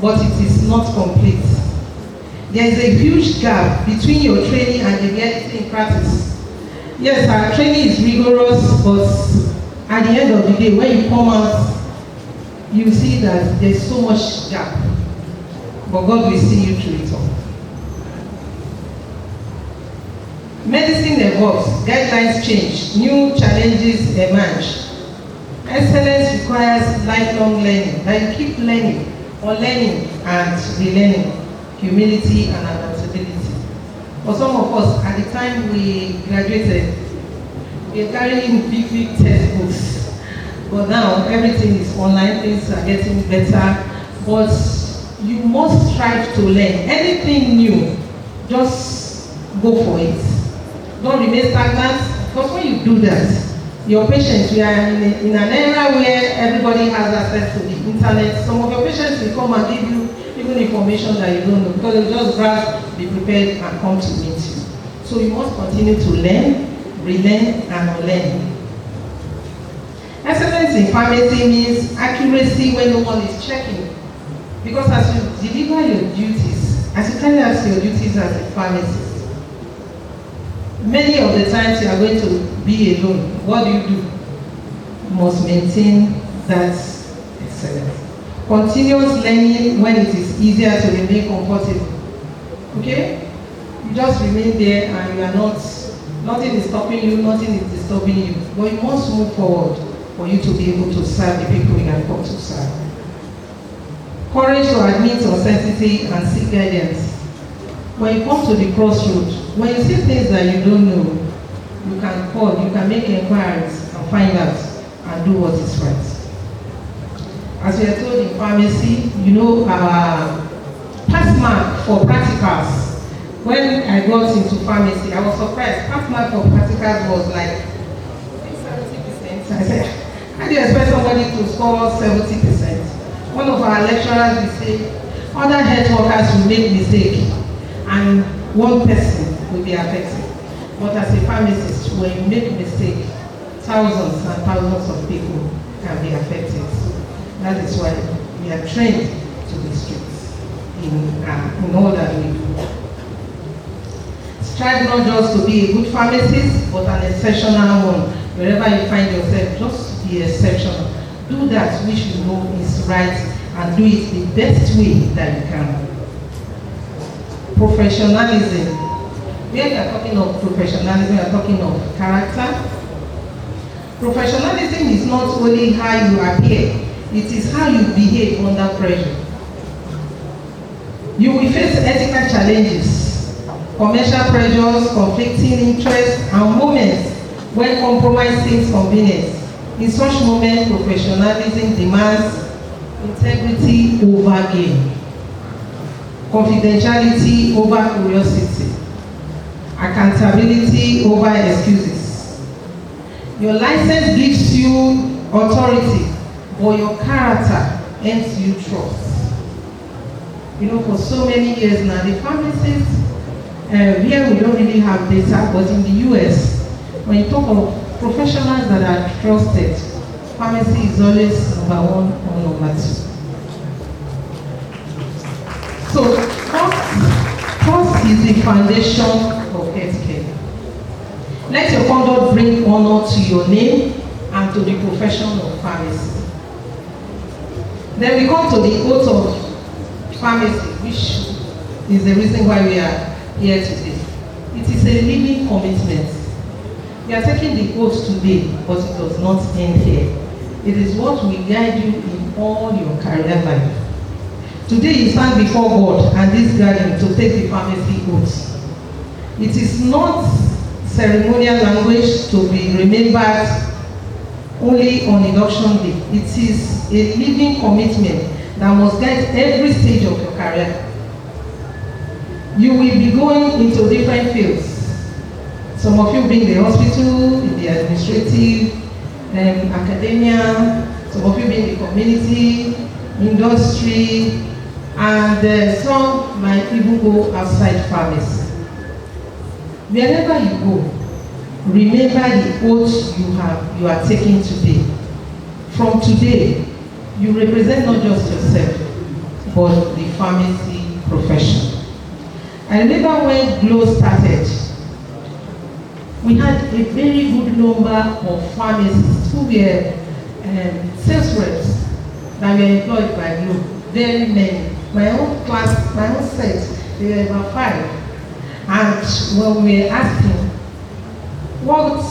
Speaker 6: but it is not complete. There is a huge gap between your training and the reality in practice. Yes, our training is rigorous, but at the end of the day, when you come out, you see that there's so much gap. But God will see you through it all. Medicine evolves, guidelines change, new challenges emerge. Excellence requires lifelong learning, that you keep learning, unlearning and relearning. Humility and adaptability. For some of us, at the time we graduated, we were carrying big textbooks. But now everything is online, things are getting better. But you must strive to learn. Anything new, just go for it. Don't remain stagnant, because when you do that, your patients, we are in an era where everybody has access to the internet. Some of your patients will come and give you even information that you don't know, because they just grasp, be prepared, and come to meet you. So you must continue to learn, relearn, and unlearn. Excellence in pharmacy means accuracy when no one is checking. Because as you deliver your duties, as you carry out your duties as a pharmacist, many of the times you are going to be alone. What do? You must maintain that excellence. Continuous learning when it is easier to remain comfortable. Okay? You just remain there and you are nothing is stopping you, nothing is disturbing you. But you must move forward for you to be able to serve the people you are called to serve. Courage to admit uncertainty and seek guidance. When you come to the crossroads, when you see things that you don't know, you can call, you can make inquiries and find out and do what is right. As we are told in pharmacy, our Pass mark for practicals. When I got into pharmacy, I was surprised. Pass mark for practicals was like 70%. I said, how do you expect somebody to score 70%? One of our lecturers will say, other health workers will make mistake and one person will be affected. But as a pharmacist, when you make mistake, thousands and thousands of people can be affected. That is why we are trained to be strict in all that we do. Strive not just to be a good pharmacist, but an exceptional one. Wherever you find yourself, just be exceptional. Do that which you know is right and do it the best way that you can. Professionalism. When we are talking of professionalism, we are talking of character. Professionalism is not only how you appear, it is how you behave under pressure. You will face ethical challenges, commercial pressures, conflicting interests, and moments when compromise seems convenient. In such moments, professionalism demands integrity over gain, confidentiality over curiosity, accountability over excuses. Your license gives you authority, but your character earns you trust. You know, for so many years now, the pharmacists, here we don't really have data, but in the US, when you talk of professionals that are trusted, pharmacy is always number one or number two. So, trust is the foundation of healthcare. Let your conduct bring honor to your name and to the profession of pharmacy. Then we come to the oath of pharmacy, which is the reason why we are here today. It is a living commitment. We are taking the oath today, but it does not end here. It is what will guide you in all your career life. Today you stand before God and this gathering to take the pharmacy oath. It is not ceremonial language to be remembered only on induction day. It is a living commitment that must guide every stage of your career. You will be going into different fields. Some of you being in the hospital, in the administrative, academia, some of you being in the community, industry, and some might even go outside pharmacy. Wherever you go, remember the oath you are taking today. From today, you represent not just yourself, but the pharmacy profession. I remember when GLOW started, we had a very good number of pharmacists who were sales reps that were employed by GLOW. Very many. My own class, my own set, they were about 5. And when we were asking, what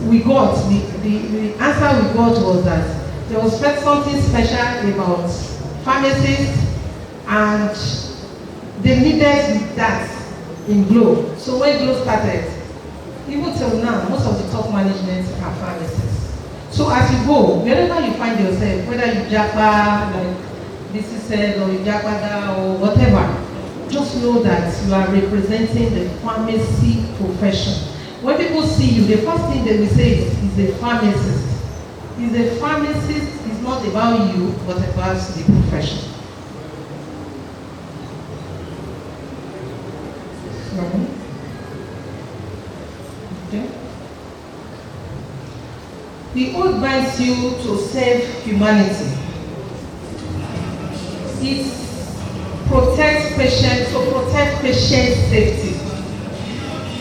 Speaker 6: we got, the answer we got was that there was something special about pharmacists and they needed that in GLOW. So when GLOW started, even till now, most of the top management are pharmacists. So as you go, wherever you find yourself, whether you japa, like this is said, or you japada, or whatever, just know that you are representing the pharmacy profession. When people see you, the first thing they will say is a pharmacist. Is a pharmacist is not about you, but about the profession. Okay. The oath binds you to serve humanity. It protects patients, to protect patient safety,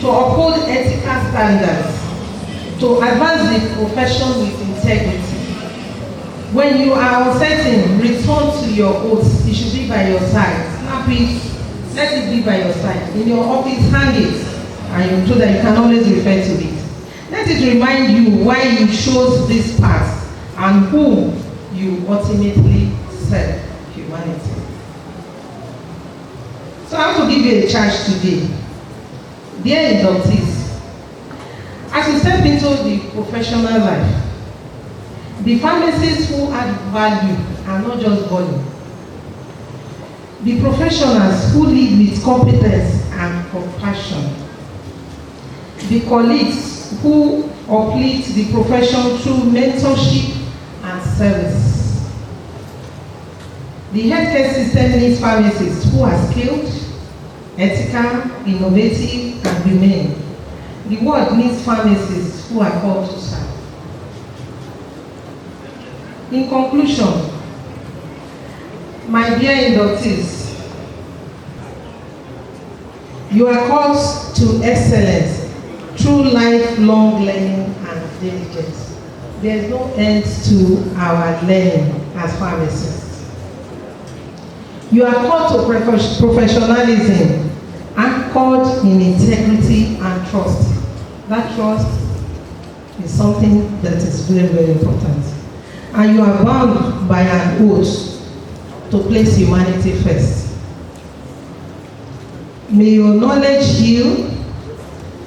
Speaker 6: to uphold ethical standards, to advance the profession with integrity. When you are uncertain, return to your oath. It should be by your side. Snap it, let it be by your side. In your office, hang it, and so that you can always refer to it. Let it remind you why you chose this path and whom you ultimately serve, humanity. So I want to give you a charge today. Dear inductees, as you step into the professional life, the pharmacists who add value are not just volume. the professionals who lead with competence and compassion, the colleagues who uplift the profession through mentorship and service. The healthcare system needs pharmacists who are skilled, ethical, innovative, and humane. The world needs pharmacists who are called to serve. In conclusion, my dear inductees, you are called to excellence through lifelong learning and diligence. There is no end to our learning as pharmacists. You are called to professionalism anchored in integrity and trust. That trust is something that is very, very important. And you are bound by an oath to place humanity first. May your knowledge heal,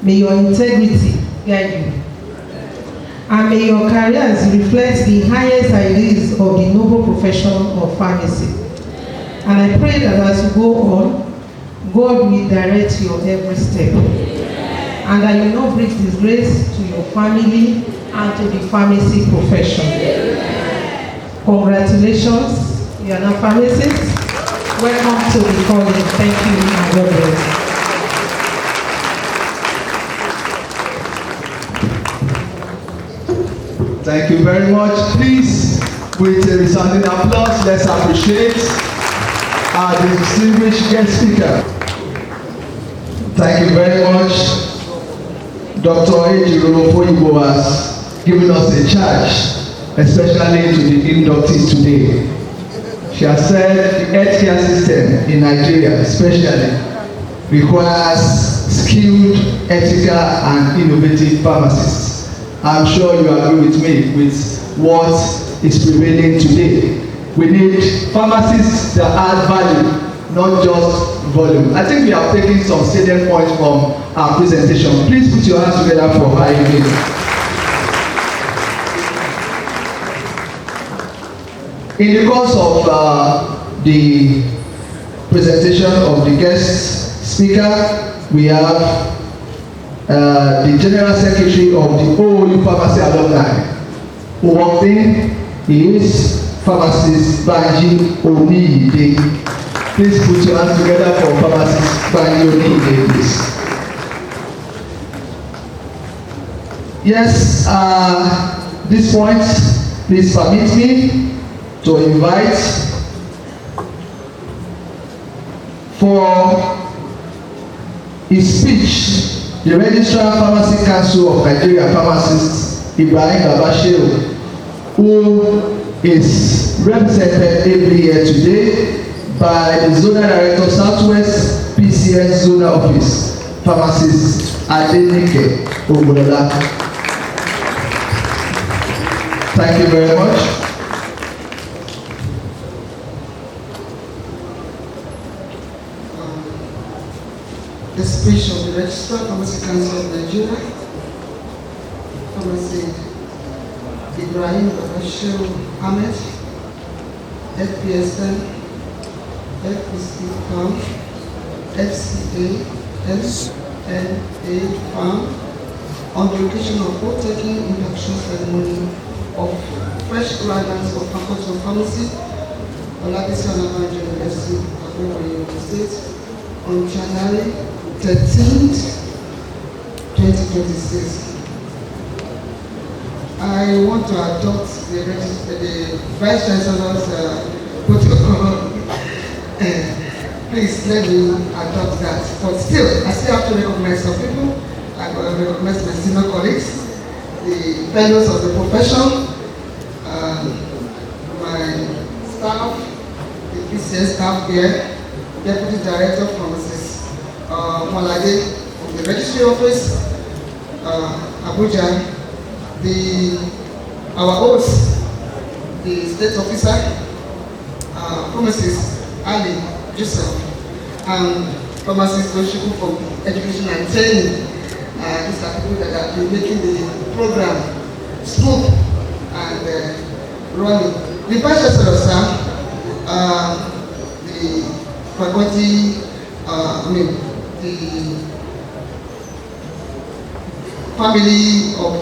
Speaker 6: may your integrity guide you, and may your careers reflect the highest ideals of the noble profession of pharmacy. And I pray that as you go on, God will direct your every step, and that you will not bring disgrace to your family and to the pharmacy profession. Congratulations, you are now pharmacists. Welcome to the college. Thank you, and God bless.
Speaker 1: Thank you very much. Please, with a resounding applause, let's appreciate our distinguished guest speaker. Thank you very much. Dr. Ejiro Foyibo has given us a charge, especially to the inductees today. She has said the healthcare system in Nigeria especially requires skilled, ethical, and innovative pharmacists. I'm sure you agree with me with what is prevailing today. We need pharmacists that add value, not just volume. I think we have taken some salient points from our presentation. Please put your hands together for her again. In the course of the presentation of the guest speaker, we have the General Secretary of the OOU Pharmacy Alumni who walked in. He is Pharmacist Banji Oniyide. Please put your hands together for Pharmacist Banji Oniyide, please. Yes, this point, please permit me to invite for his speech the Registrar Pharmacy Council of Nigeria Pharmacist Ibrahim Babashiru, who is represented every year today by the Zonal Director Southwest PCS Zonal Office, Pharmacist Adenike Ogunola. Thank you very much.
Speaker 7: The speech of the Registrar Pharmacy Council of Nigeria, Pharmacy Ibrahim Babashiru Ahmed, FPSN, FPC Farm, FCA, SNA Farm, on the occasion of oath-taking induction ceremony of fresh graduates of Faculty of Pharmacy, Olabisi Onabanjo University, Abuja State, on January 13th, 2026. I want to adopt the Vice Chancellor's protocol. Please let me adopt that. But still, I still have to recognize some people. I recognize my senior colleagues, the fellows of the profession, my staff, the PCS staff here, Deputy Director of Pharmacy Malade of the Registry Office, Abuja, our host, the State Officer, Pharmacist Ali Joseph, and Pharmacist Oshiku from Education and Training. These are people that have been making the program smooth and running. The Vice Chancellor, sir, the faculty, the family of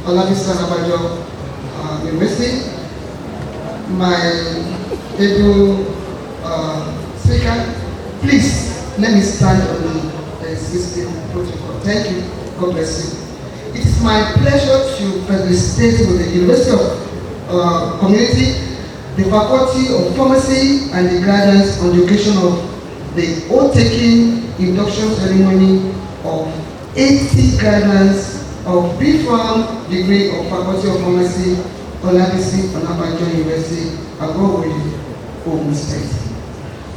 Speaker 7: Olabisi Anabajo University, my able speaker, please let me stand on the existing protocol. Thank you. God bless you. It is my pleasure to participate with the University of Community, the Faculty of Pharmacy, and the graduates on the occasion of the oath-taking induction ceremony of 80 graduates of B.Pharm degree of Faculty of Pharmacy, Olabisi Anabajo University, Agoweri, Ogun State.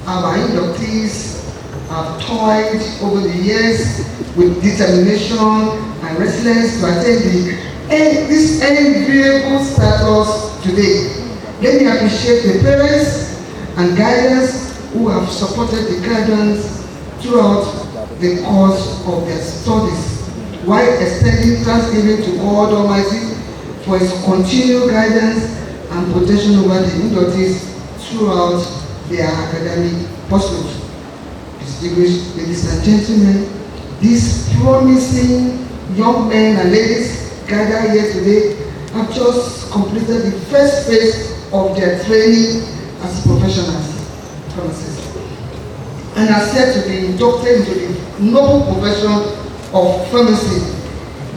Speaker 7: Our inductees have toiled over the years with determination and resilience to attain this enviable status today. Let me appreciate the parents and guidance who have supported the graduates throughout the course of their studies, while extending thanksgiving to God Almighty for His continued guidance and protection over the inductees throughout their academic pursuit. Distinguished ladies and gentlemen, these promising young men and ladies gathered here today have just completed the first phase of their training as professionals, pharmacists, and are set to be inducted into the noble profession of pharmacy.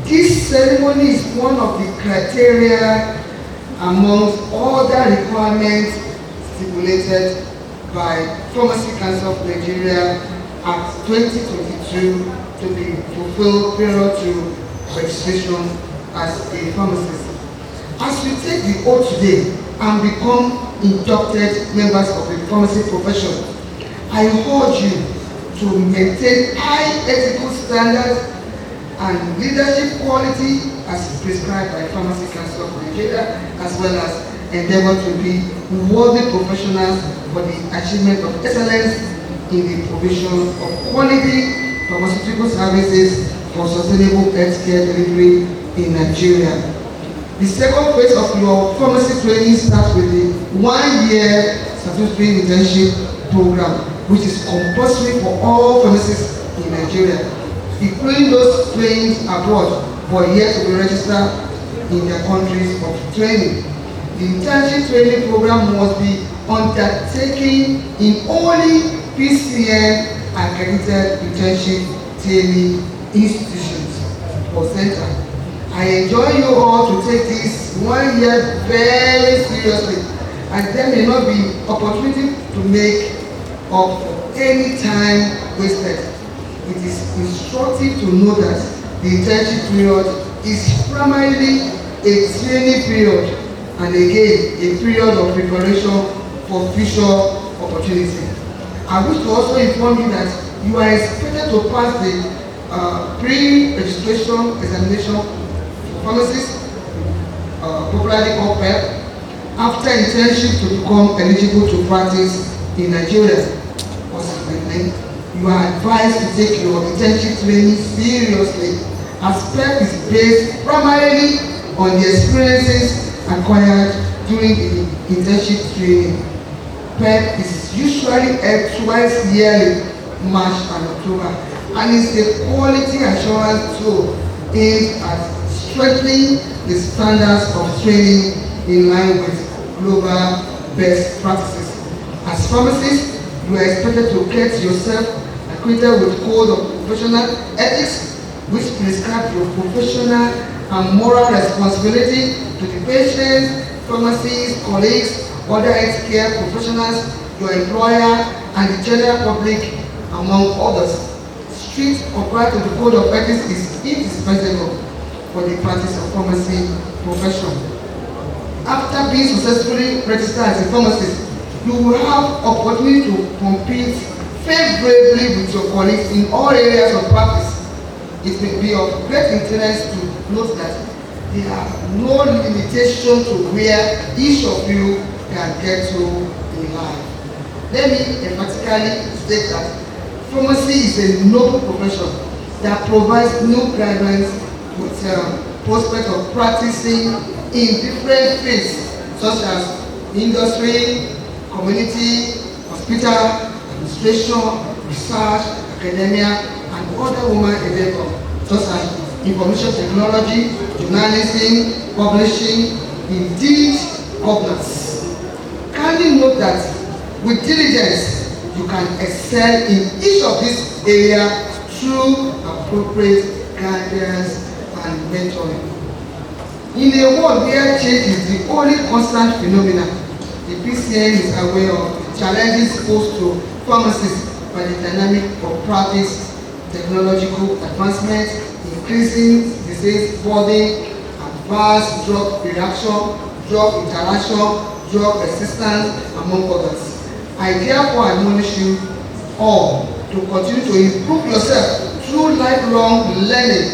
Speaker 7: This ceremony is one of the criteria amongst other requirements stipulated by Pharmacy Council of Nigeria Act 2022 to be fulfilled prior to registration as a pharmacist. As we take the oath today and become inducted members of the pharmacy profession, I urge you to maintain high ethical standards and leadership quality as prescribed by Pharmacy Council of Nigeria, as well as endeavor to be worthy professionals for the achievement of excellence in the provision of quality pharmaceutical services for sustainable healthcare delivery in Nigeria. The second phase of your pharmacy training starts with the 1-year statutory internship program, which is compulsory for all pharmacists in Nigeria, including those trained abroad but yet to be registered in their countries of training. The internship training program must be undertaken in only PCN accredited internship training institutions or center. I enjoin you all to take this 1 year very seriously, and there may not be opportunity to make up for any time wasted. It is instructive to know that the internship period is primarily a training period, and again a period of preparation for future opportunity. I wish to also inform you that you are expected to pass the pre-registration examination for pharmacists, popularly called PEP, after internship to become eligible to practice in Nigeria. You are advised to take your internship training seriously, as PEP is based primarily on the experiences acquired during the internship training. PEP is usually held twice yearly, March and October, and is a quality assurance tool aimed at strengthening the standards of training in line with global best practices. As pharmacists, you are expected to get yourself acquainted with code of professional ethics, which prescribe your professional and moral responsibility to the patients, pharmacists, colleagues, other healthcare professionals, your employer, and the general public, among others. Strict compliance to the code of ethics is indispensable for the practice of pharmacy profession. After being successfully registered as a pharmacist, you will have opportunity to compete favorably with your colleagues in all areas of practice. It may be of great interest to note that there are no limitation to where each of you can get to in life. Let me emphatically state that pharmacy is a noble profession that provides new graduates with prospect of practicing in different fields such as industry, community, hospital, administration, research, academia, and other women endeavors, such as information technology, journalism, publishing, indeed governance. Kindly note that with diligence, you can excel in each of these areas through appropriate guidance and mentoring. In a world where change is the only constant phenomenon, the PCN is aware of the challenges posed to pharmacists by the dynamic of practice, technological advancement, increasing disease burden, advanced drug reaction, drug interaction, drug resistance, among others. I therefore admonish you all to continue to improve yourself through lifelong learning.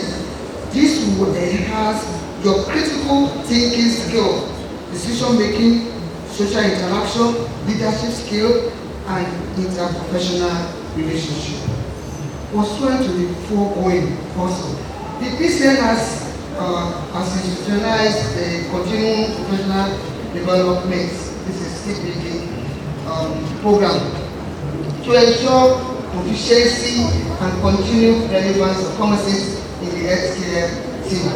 Speaker 7: This will enhance your critical thinking skill, decision making, social interaction, leadership skill, and interprofessional relationship. Pursuant to the foregoing also, the PCN has institutionalized a continuing professional development, this is CPD, program to ensure proficiency and continued relevance of pharmacists in the healthcare team.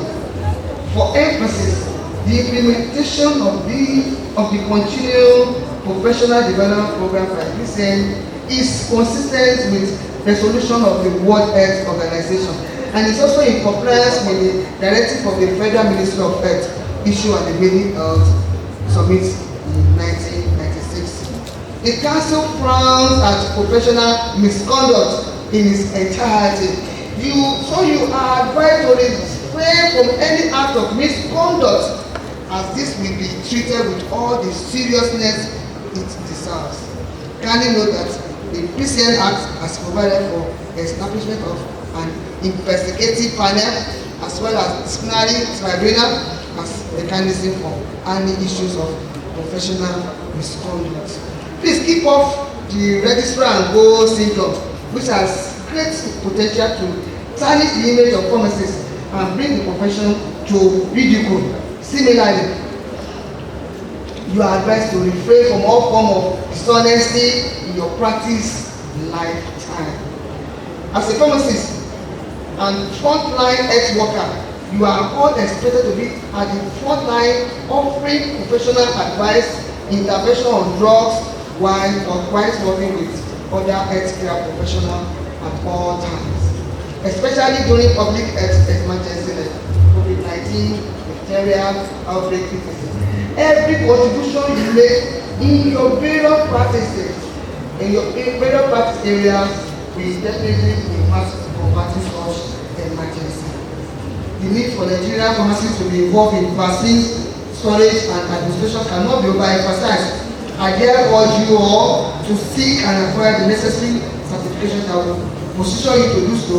Speaker 7: For emphasis, the implementation of the continual professional development program by PCN is consistent with resolution of the World Health Organization and is also in compliance with the directive of the Federal Ministry of Health issued at the Global Health Summit in 1996. The Council frowns at professional misconduct in its entirety. You are advised to refrain from any act of misconduct, as this will be treated with all the seriousness it deserves. Kindly note that the PCN Act has provided for the establishment of an investigative panel as well as disciplinary tribunal as mechanism for any issues of professional misconduct. Please keep off the registrar and go syndrome, which has great potential to tarnish the image of pharmacists and bring the profession to ridicule. Similarly, you are advised to refrain from all form of dishonesty in your practice lifetime. As a pharmacist and frontline health worker, you are all expected to be at the front line offering professional advice, intervention on drugs, while working with other healthcare professionals at all times, especially during public health emergency like COVID-19, diphtheria, outbreak, etc. Every contribution you make in your various practices, areas, will definitely be massive combating such emergency. The need for Nigerian pharmacists to be involved in vaccine storage and administration cannot be overemphasized. I therefore urge you all to seek and acquire the necessary certification that will position you to do so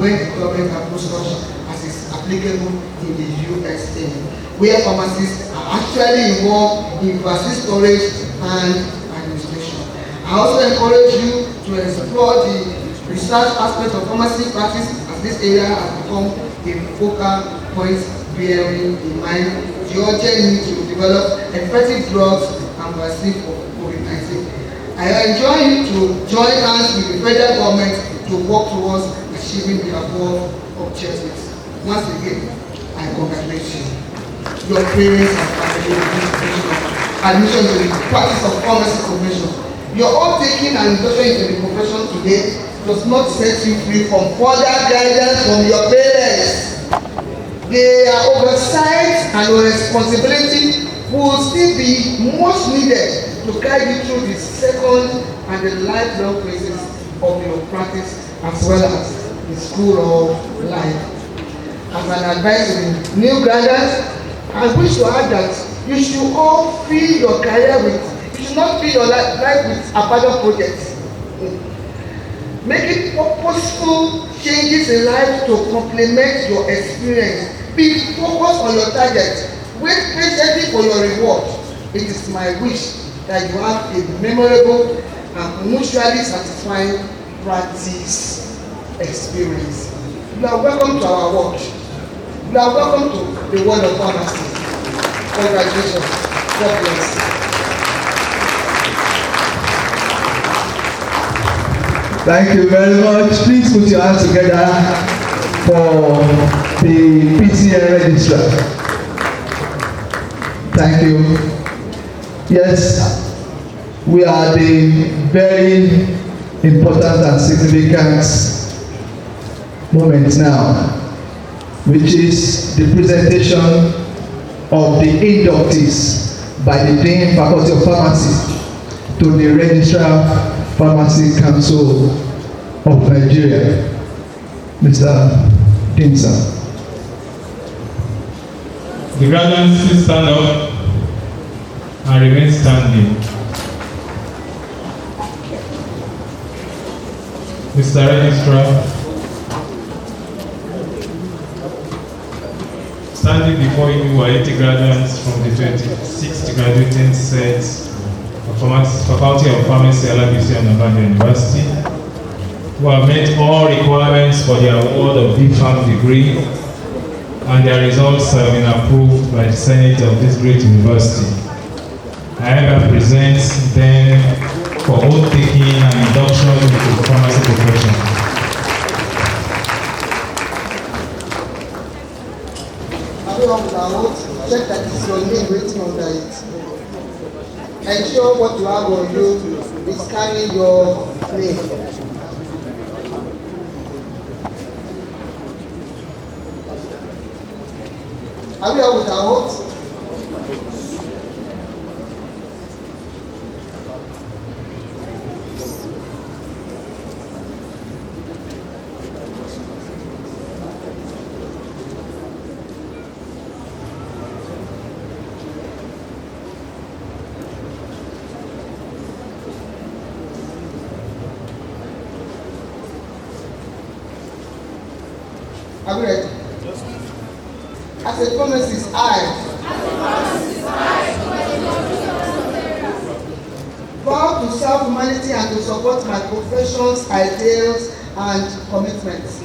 Speaker 7: when the government approves such as is applicable in the USA, where pharmacists are actually involved in vaccine storage and administration. I also encourage you to explore the research aspect of pharmacy practice, as this area has become a focal point, bearing in mind the urgent need to develop effective drugs and vaccine for COVID-19. I enjoin you to join hands with the federal government to work towards achieving the above objectives. Once again, I congratulate you. Your parents and family admission to the practice of pharmacy profession. Your own taking and induction into the profession today does not set you free from further guidance from your parents. Their oversight and your responsibility will still be much needed to guide you through the second and the lifelong phases of your practice as well as the school of life. As an advice to the new graduates, I wish to add that you should all fill your career with, you should not fill your life with abandoned projects. Making purposeful changes in life to complement your experience. Be focused on your target. Wait patiently for your reward. It is my wish that you have a memorable and mutually satisfying practice experience. You are welcome to our work. You are welcome to the world of pharmacy. Congratulations. God bless.
Speaker 1: Thank you very much. Please put your hands together for the PTN registrar. Thank you. Yes, we are the very important and significant moment now, which is the presentation of the inductees by the Dean Faculty of Pharmacy to the Registrar Pharmacy Council of Nigeria, Mr. Dinson.
Speaker 3: The graduates please stand up and remain standing. Mr. Registrar, standing before you are 80 graduates from the 26th graduating set of Faculty of Pharmacy, Alabisi and Nabanja University, who have met all requirements for the award of DPharm degree, and their results have been approved by the Senate of this great university. I hereby present them for oath taking and induction into the pharmacy profession.
Speaker 7: Everyone with our oath, check that it's your name written under it. Ensure what you have on you is carrying your name. Are we all with our oath? Are we ready? As a promises, I vow to serve humanity and to support my profession's ideals and commitments.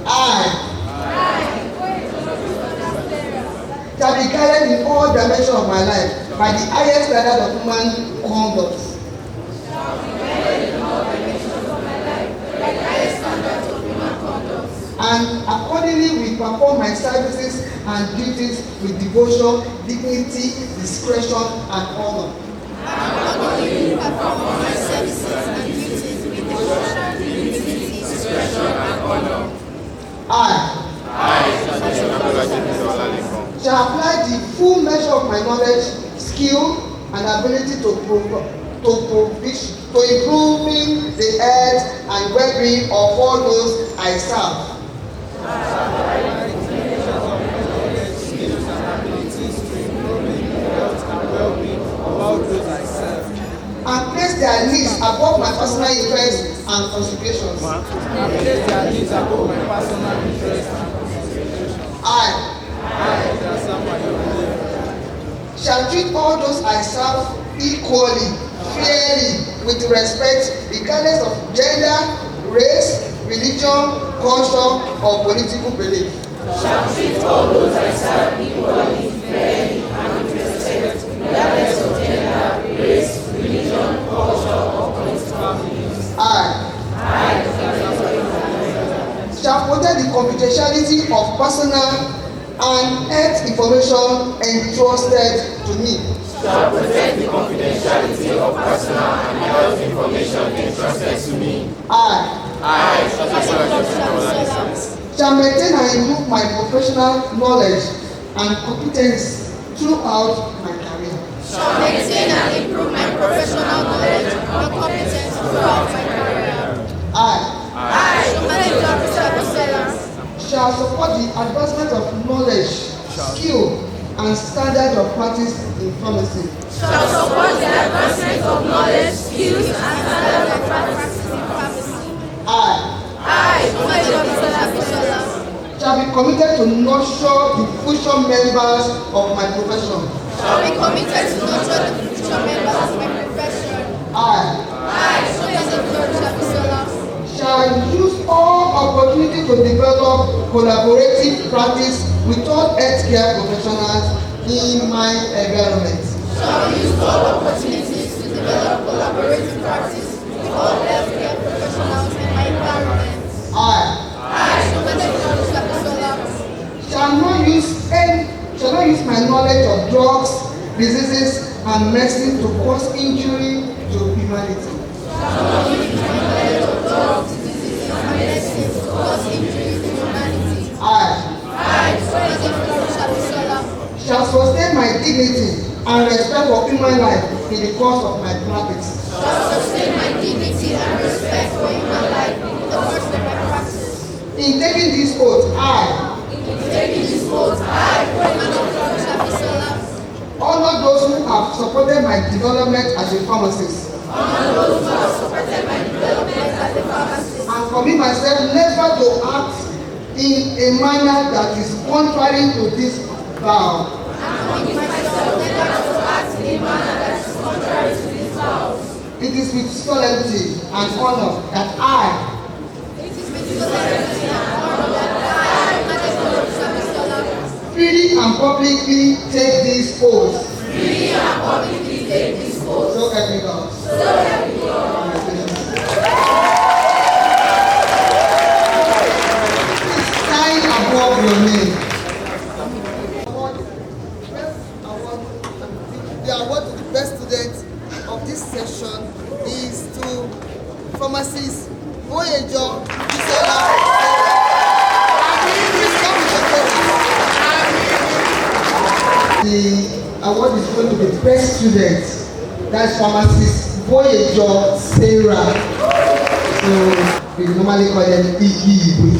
Speaker 7: I shall be guided in all dimensions of my life by the highest standard of human conduct. And accordingly we perform my services and duties with devotion, dignity, discretion, and honor. I shall apply the full measure of my knowledge, skill, and ability to improving the health and well-being of all those I serve. And place their needs above my personal interests and considerations. I shall treat all those I serve equally, fairly, with respect, regardless of gender, race, religion, culture, or political belief.
Speaker 2: Shall treat all those I serve equally, fairly, and with respect, regardless of gender, race, religion, culture, or political beliefs.
Speaker 7: I shall protect the confidentiality of personal and health information entrusted to me.
Speaker 2: Shall protect the confidentiality of personal and health information entrusted to me.
Speaker 7: I shall maintain and improve my professional knowledge and competence throughout my career.
Speaker 8: Shall maintain and improve my professional knowledge and competence throughout my career.
Speaker 7: I shall support the advancement of knowledge, skill, and standard of practice in pharmacy.
Speaker 8: Shall support the advancement of knowledge, skills, and standard of practice in pharmacy.
Speaker 7: Shall be committed to nurture the future members of my profession.
Speaker 8: Shall be committed to nurture the future members of my profession.
Speaker 7: Shall use all opportunities to develop collaborative practice with all healthcare professionals in my environment.
Speaker 8: shall use all opportunities to develop collaborative practice with all healthcare professionals in my environment. I,
Speaker 7: shall not use my knowledge of drugs, diseases, and medicine to cause injury to humanity. I shall sustain my dignity and respect for human life in the course of my practice. In taking this oath, I honor those who have supported my development as a pharmacist. And commit myself never to act in a manner that is contrary to this vow. It is with solemnity and honor that I freely and publicly take this oath. So help me God. Sign above your name. The award to the best student of this session is to pharmacist Boyejo Bisola. The award is going to the best student. That's pharmacist Boyejo Sarah. So we normally call them Iggy.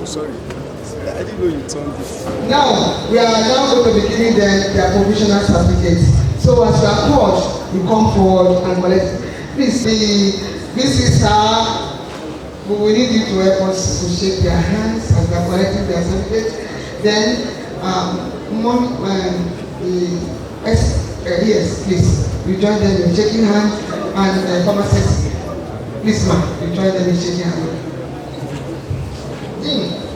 Speaker 9: Sorry, I didn't know you turned this.
Speaker 7: Now, we are now going to be giving them their provisional certificates. So as you are called, you come forward and collect. Please, this is we will need you to help us to shake their hands as they are collecting their certificates. Then, yes, please, you join them in shaking hands, and pharmacists, please, ma'am, you join them in shaking hands.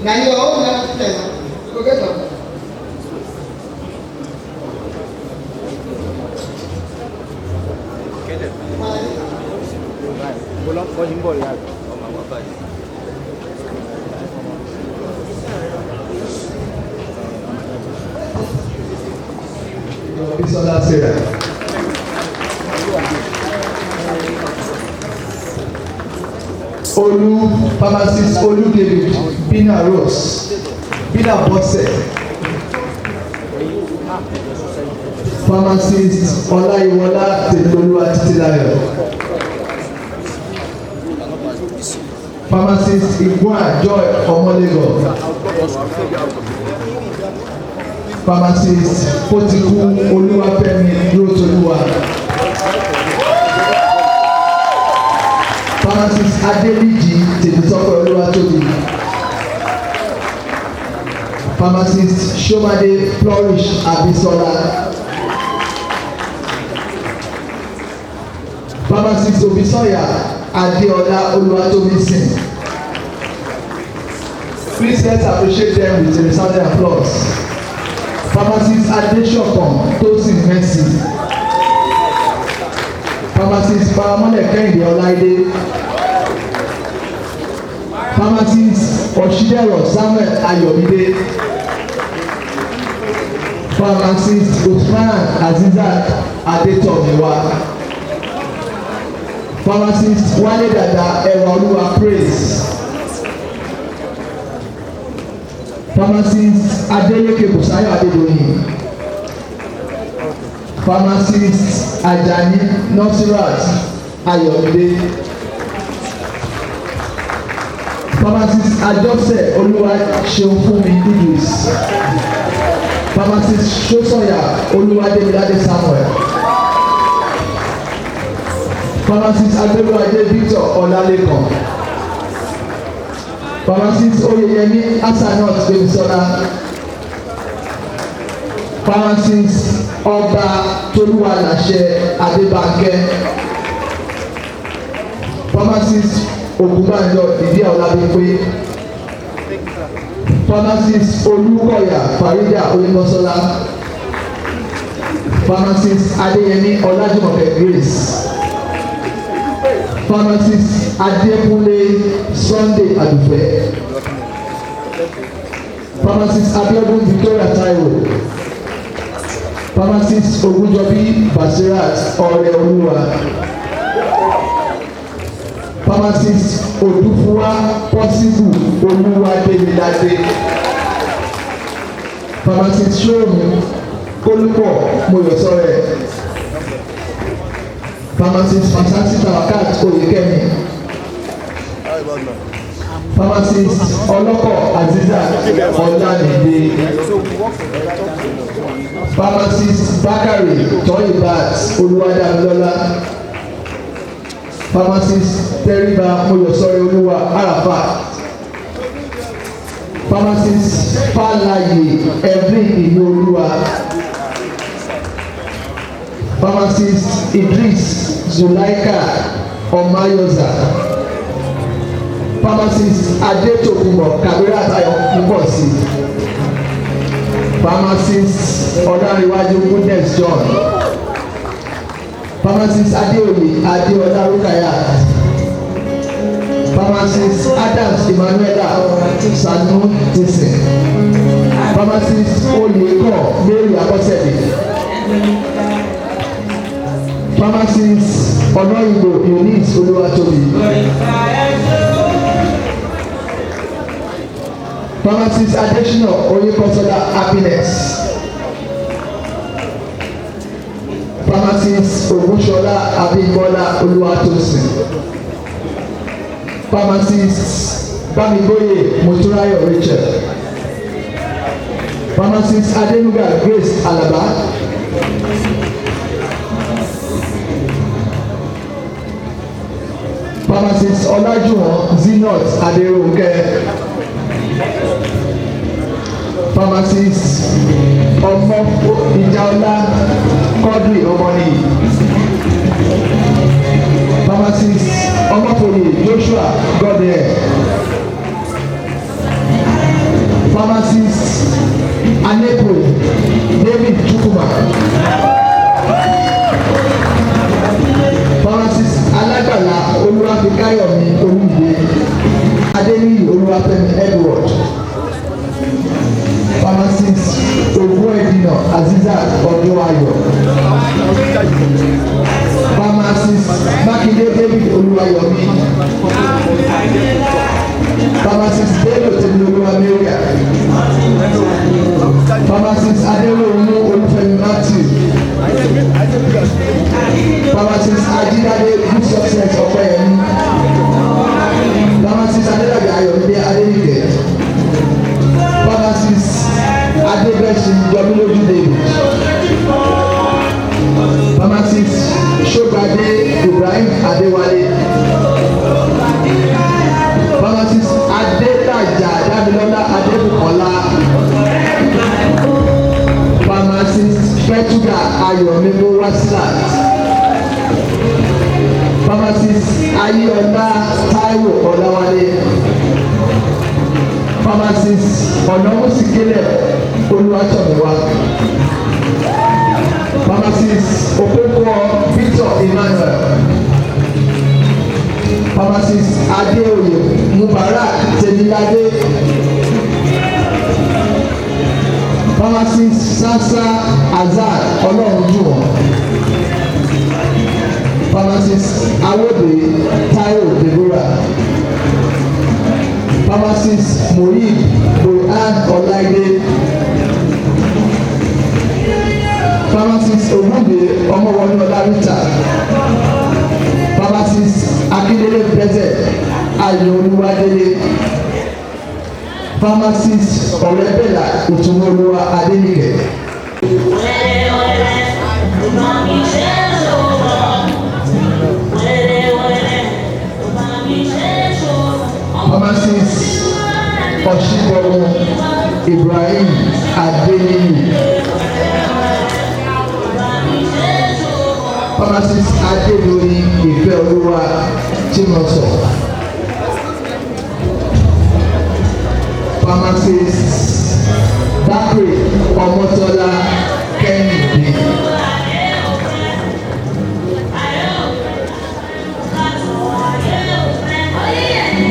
Speaker 7: Now you are all left to go get up.
Speaker 1: Olu, pharmacist Olu David, Bina Rose, Bina Bosse, pharmacist Olaiwola Tedolua Titilayo, pharmacist Igua Joy Omolego, pharmacist Potiku Oluwafemi Rotoluwa, pharmacist Adeliji Tedutoko Oluwatobi, pharmacist Shomade Flourish Abisola, pharmacist Obisoya Adeola Oluwatobisin. Please let's appreciate them with a resounding applause. Pharmacist Adeshokon Tosin Mercy, pharmacist Paramole Kehinde Olaide, pharmacist Oshidero Samuel Ayomide, pharmacist Usman Azizat Adetomiwa, Pharmacist Wale Dada Ewaoluwa Praise. Pharmacist Adeleke Busayo Adedoyin. Pharmacist Ajani Nosirat Ayomide. Pharmacist Ajose Oluwaseunfunmi Idris. Pharmacist Sosoya Oluwademilade Samuel. Pharmacist Adeluwaje Victor Olalekan. Pharmacist Oyeyemi Asanot Gbemisola. Pharmacist Ọba Toluwalase Adebanke. Pharmacist Ogunbanjo Idia Olabipe. Pharmacist Olukoya Farida Oyinbosola. Pharmacist Adeyemi Olajumoke Grace. Pharmacist Adekunle Sunday Adufe. Pharmacist Abiodun Victoria Taiwo. Pharmacist Ogunjobi Basirat Oreoluwa. Pharmacist Odufuwa Possible Oluwademilade. Pharmacist Shomi Kolupo Moyosore. Pharmacist Fantastic Tawakat Oyekemi. Pharmacist Oloko Aziza Olamide. Pharmacist Bakari Toyibat Oluwadamilola. Pharmacist Teriba Moyosore Oluwa Arafat. Pharmacist Falaye Evelyn Oluwa. Pharmacist Idris Zulaika Omayoza. Pharmacist Adetokunbo Kabirat Ayokunbosi. Pharmacist Olariwaju Goodness John. Pharmacist Adeoye Adeola Rukayat. Pharmacist Adams Emmanuela Sanu Tisin. Pharmacist Oleko Mary Abosede. Pharmacist Onoyibo Eunice Oluwatobi. Pharmacist Adesina Oyekosola Happiness. Pharmacist Ogunsola Abimbola Oluwatosin. Pharmacist Bamiboye Moturayo Rachel. Pharmacist Adenuga Grace Alaba. Pharmacist Olajuwon Zenot Aderonke. Pharmacist Omofo Ijaola Quadri Omoni. Pharmacist Omofoye Joshua Godere. Pharmacist Anepo David Chukuma. Pharmacist Alagbala Oluwafikayomi Olùdé. Adeniyi Oluwafemi Edward. Pharmacist Ogunedina Azizat Oduwayo. Pharmacist Makinde David Oluwayomi. Pharmacist Bello Temilola Maria. Pharmacist Aderounmu Olufemi Matthew. Pharmacist Ajidade Good Success Opeyemi. Pharmacist Adelabi Ayomide Adenike. Pharmacist Adebesin Domiloju David. Pharmacist Shobade Ibrahim Adewale. Pharmacist Adelaja Damilola Adebukola. Pharmacist Fetuga Ayomebo Wasilat. Pharmacist Ayola Taiwo Olawale. Pharmacist Onomusikele Oluwatomiwa. Pharmacist Okonkwo Victor Emmanuel. Pharmacist Adeoye Mubarak Temilade. Pharmacist Sasa Azad Olorunjuwon. Pharmacist Awode Mohin Bohan Olaide, pharmacist Ogunde Omowole Olarita, pharmacist Akindele Blessed Ayoluwadele, pharmacist Ọ̀rẹ́bẹ̀là Ìtùnúolúwa Adénìkẹ́. Pharmacist Ọ̀ṣìbọ̀wọ̀ Ibrahim Adéníyì, pharmacist Adédoyin Ìfẹ́olúwa Chimọ̀sọ̀, pharmacist Bakre Ọmọtọ́lá Kẹ́hìndé,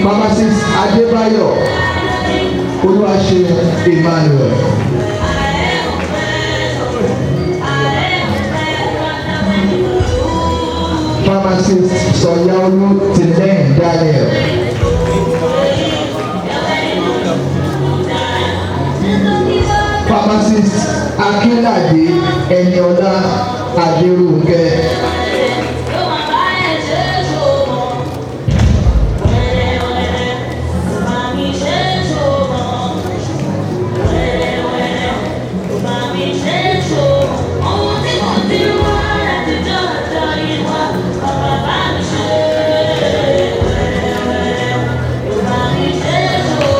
Speaker 1: pharmacist Adébáyọ̀ Olúwaṣeun Emmanuel, pharmacist Sọ̀yàolú Tìlẹ́yìn Daniel, pharmacist Akínládé Ẹniọlá Adéròǹkẹ́,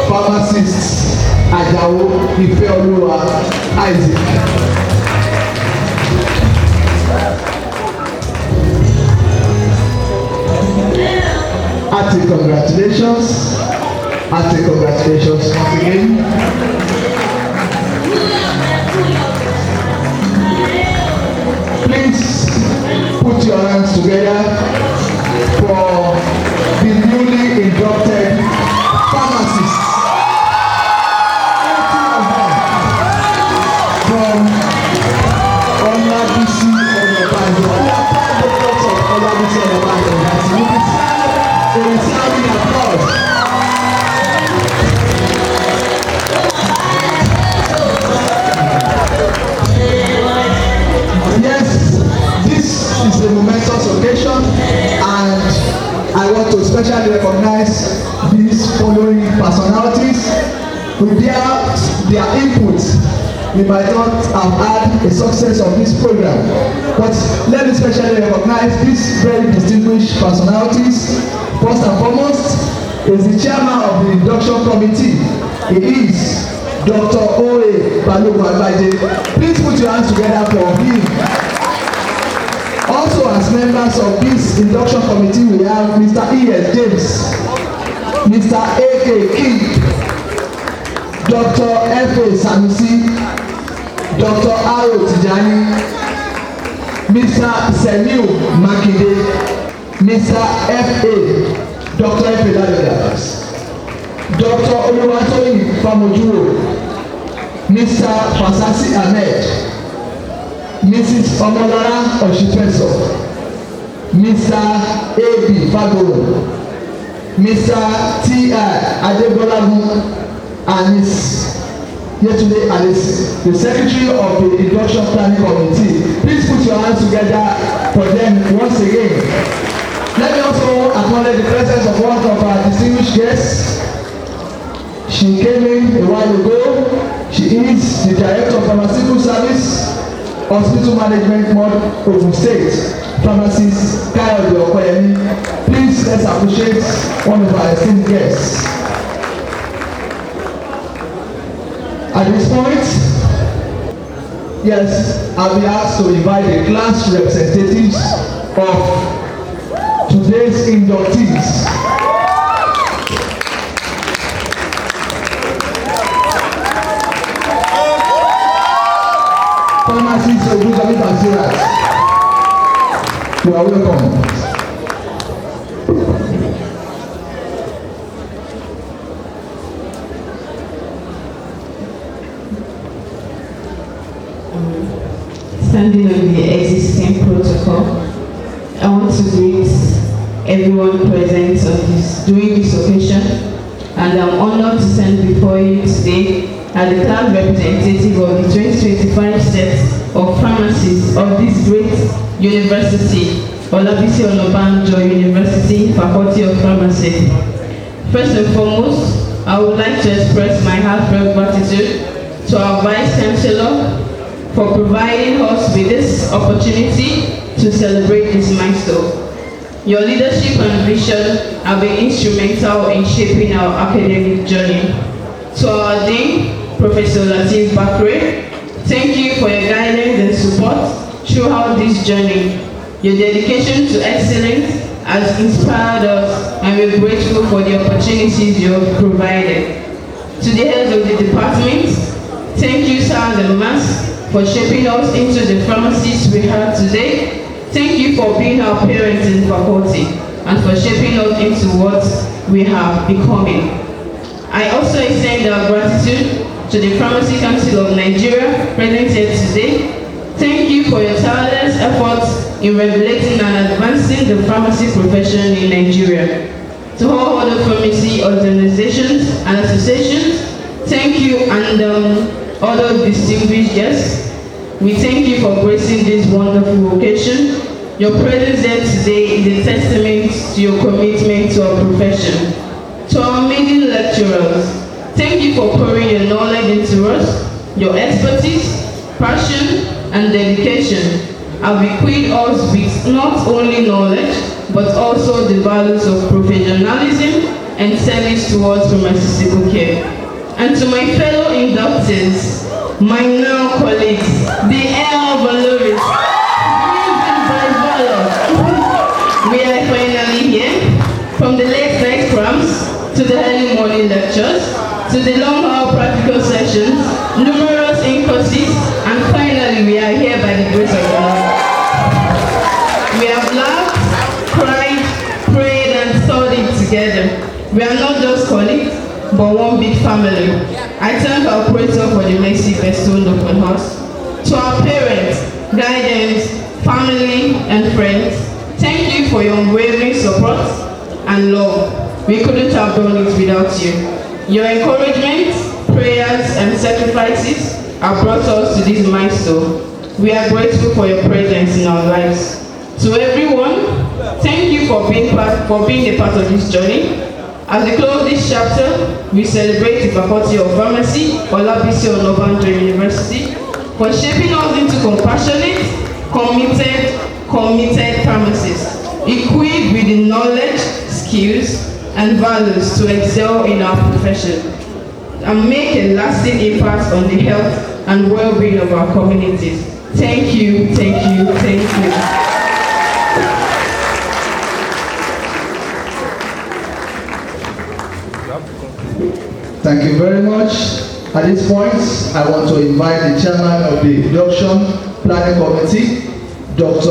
Speaker 1: pharmacist Àjàó Ìfẹ́olúwa Isaac. Congratulations once again. Please put your hands together for the newly inducted pharmacists. From Olabisi Onabanjo. We are proud doctors of Olabisi Onabanjo. A resounding applause. Yes, this is a momentous occasion, and I want to especially recognize these following personalities. Without their input, we might not have had a success of this program. But let me especially recognize these very distinguished personalities. First and foremost is the chairman of the induction committee. He is Dr. Oye Balogun Agbaje. Please put your hands together for him. Also, as members of this induction committee, we have Mr. E.S. James, Mr. A.K. King, Dr. F.A. Sanusi, Dr. Aro Tijani, Mr. Semiu Makinde, Mr. F.A. Dr. F.A. Ladodas, Dr. Oluwatoyin Famojuro, Mr. Fasasi Ahmed, Mrs. Omolara Oshifeso, Mr. A.B. Fagoro, Mr. T.I. Adegbolagun, and Ms. Yetunde Alesi, the secretary of the induction planning committee. Please put your hands together for them once again. Let me also acknowledge the presence of one of our distinguished guests. She came in a while ago. She is the director of pharmaceutical service, hospital management mod Ogun State, pharmacist Kayode Okoyemi. Please let's appreciate one of our esteemed guests. At this point, yes, I'll be asked to invite the class representatives of today's inductees. Pharmacist Ogunjobi Basirat, you are welcome.
Speaker 10: Standing on the existing protocol, I want to greet everyone present during this occasion, and I'm honored to stand before you today as the class representative of the 2025 set of pharmacists of this great university, Olabisi Onabanjo University, Faculty of Pharmacy. First and foremost, I would like to express my heartfelt gratitude to our Vice Chancellor for providing us with this opportunity to celebrate this milestone. Your leadership and vision have been instrumental in shaping our academic journey. To our Dean, Professor Latif Bakre, thank you for your guidance and support throughout this journey. Your dedication to excellence has inspired us, and we're grateful for the opportunities you have provided. To the heads of the department, thank you, sirs and ma'ams, for shaping us into the pharmacists we have today. Thank you for being our parents in the faculty and for shaping us into what we are becoming. I also extend our gratitude to the Pharmacy Council of Nigeria present here today. Thank you for your tireless efforts in regulating and advancing the pharmacy profession in Nigeria. To all other pharmacy organizations and associations, thank you, and other distinguished guests. We thank you for gracing this wonderful occasion. Your presence here today is a testament to your commitment to our profession. To our amazing lecturers, thank you for pouring your knowledge into us. Your expertise, passion, and dedication have equipped us with not only knowledge, but also the values of professionalism and service towards pharmaceutical care. And to my fellow inductees, my now colleagues, the air valorous, driven by valor. We are finally here, from the late night cramps, to the early morning lectures, to the long hour practical sessions, numerous in-courses, and finally we are here by the grace of God. We have laughed, cried, prayed, and studied together. We are not just colleagues, but one big family. I thank our Creator for the mercy bestowed upon us. To our parents, guardians, family, and friends, thank you for your unwavering support and love. We couldn't have done it without you. Your encouragement, prayers, and sacrifices have brought us to this milestone. We are grateful for your presence in our lives. To everyone, thank you for being a part of this journey. As we close this chapter, we celebrate the Faculty of Pharmacy, Olabisi Onabanjo University, for shaping us into compassionate, committed pharmacists, equipped with the knowledge, skills, and values to excel in our profession and make a lasting impact on the health and well-being of our communities. Thank you, thank you, thank you.
Speaker 1: Thank you very much. At this point, I want to invite the chairman of the Induction Planning Committee, Dr.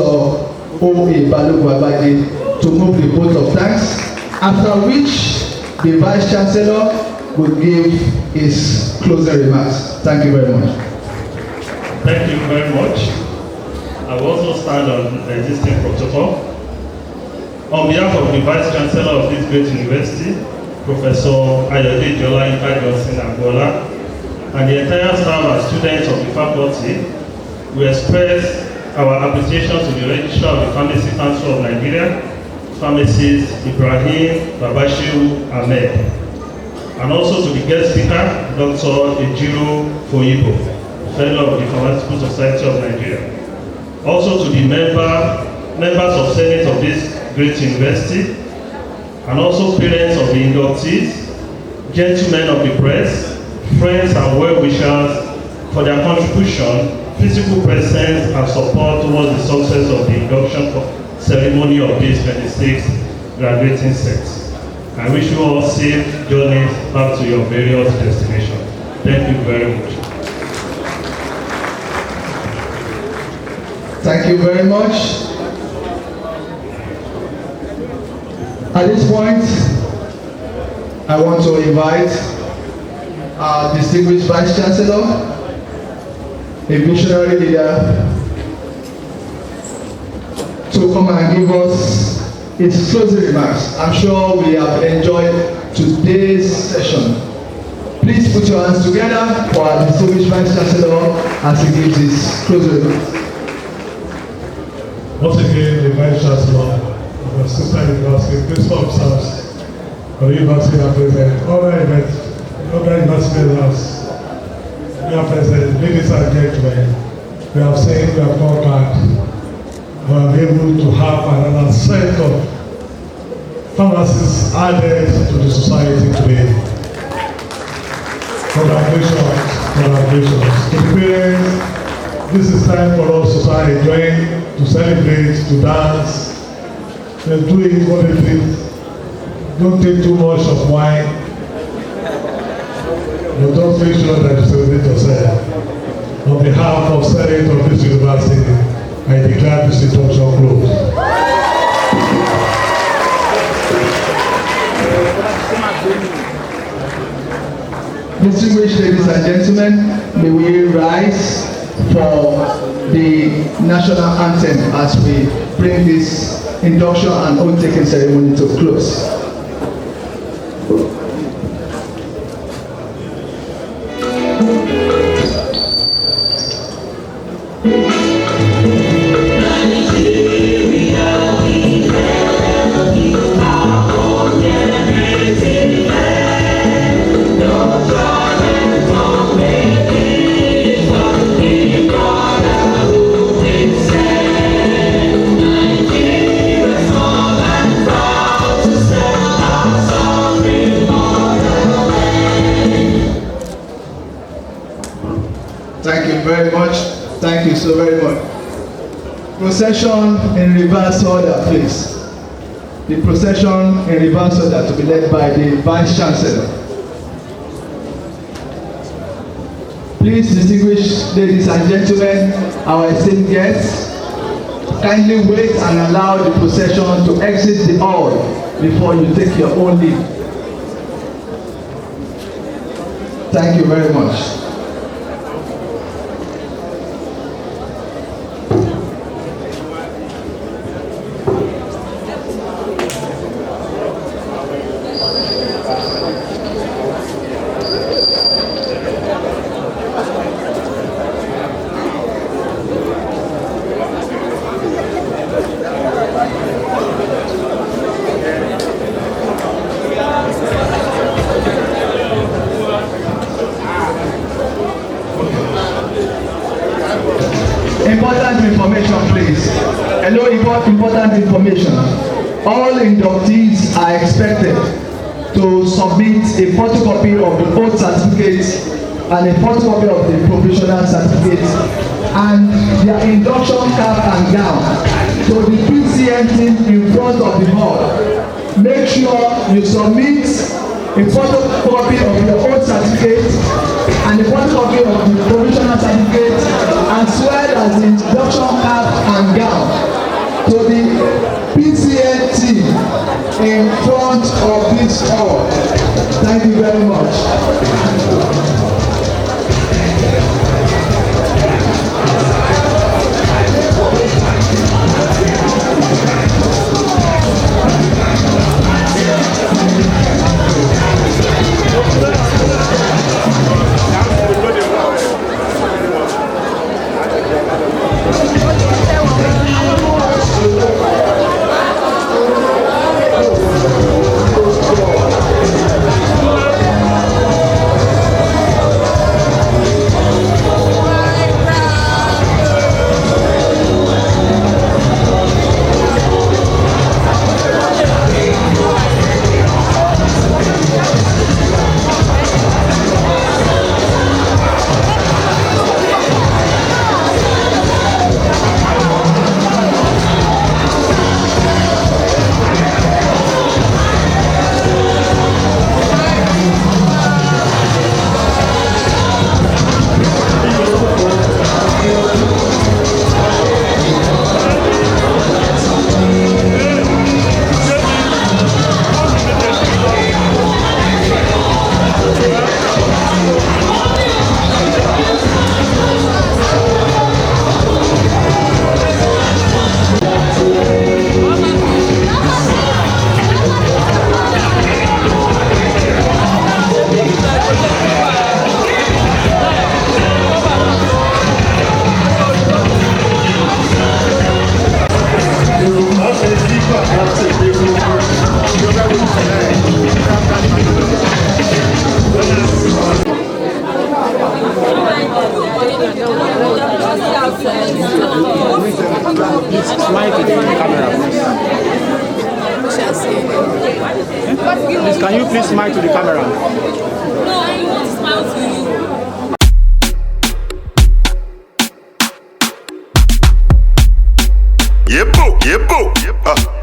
Speaker 1: O.A. Balugwabadi, to move the vote of thanks, after which the Vice Chancellor will give his closing remarks. Thank you very much.
Speaker 11: Thank you very much. I will also stand on the existing protocol. On behalf of the Vice Chancellor of this great university, Professor Ayode Jola Johnson Angola, and the entire staff and students of the faculty, we express our appreciation to the Registrar of the Pharmacy Council of Nigeria, Pharmacist Ibrahim Babashiru Ahmed, and also to the guest speaker, Dr. Ejiro Foyibo, Fellow of the Pharmaceutical Society of Nigeria. Also to the members of Senate of this great university, and also parents of the inductees, gentlemen of the press, friends and well-wishers for their contribution, physical presence and support towards the success of the induction ceremony of this 26th graduating set. I wish you all safe journeys back to your various destinations. Thank you very much.
Speaker 1: Thank you very much. At this point, I want to invite our distinguished Vice Chancellor, a visionary leader, to come and give us his closing remarks. I'm sure we have enjoyed today's session. Please put your hands together for our distinguished Vice Chancellor as he gives his closing remarks.
Speaker 4: Once again, the Vice Chancellor, the Assistant University, Principal Officers, the University are present, other university leaders, we are present, ladies and gentlemen. We have said we have conquered. We are able to have another set of pharmacists added to the society today. Congratulations, congratulations. To the parents, this is time for us to start enjoying, to celebrate, to dance. Then do it moderately. Don't take too much of wine. But just make sure that you celebrate yourself. On behalf of Senate of this university, I declare this introduction closed.
Speaker 1: Distinguished ladies and gentlemen, may we rise for the national anthem as we bring this induction and oath-taking ceremony to close. Thank you very much. Thank you so very much. Procession in reverse order, please. The procession in reverse order to be led by the Vice Chancellor. Please, distinguished ladies and gentlemen, our esteemed guests, kindly wait and allow the procession to exit the hall before you take your own leave. Thank you very much. Important information, please. Hello, important information. All inductees are expected to submit a photocopy of the oath certificate and a photocopy of the provisional certificate and their induction cap and gown to the PCN team in front of the hall. Make sure you submit a photocopy of your oath certificate and a photocopy of the provisional certificate as well as the induction cap and gown to the PCN team in front of this hall. Thank you very much.
Speaker 2: Let's go.
Speaker 12: Please smile to the camera, please. Please, can you please smile to the camera?
Speaker 2: No, I want to smile to you.
Speaker 9: Yebo.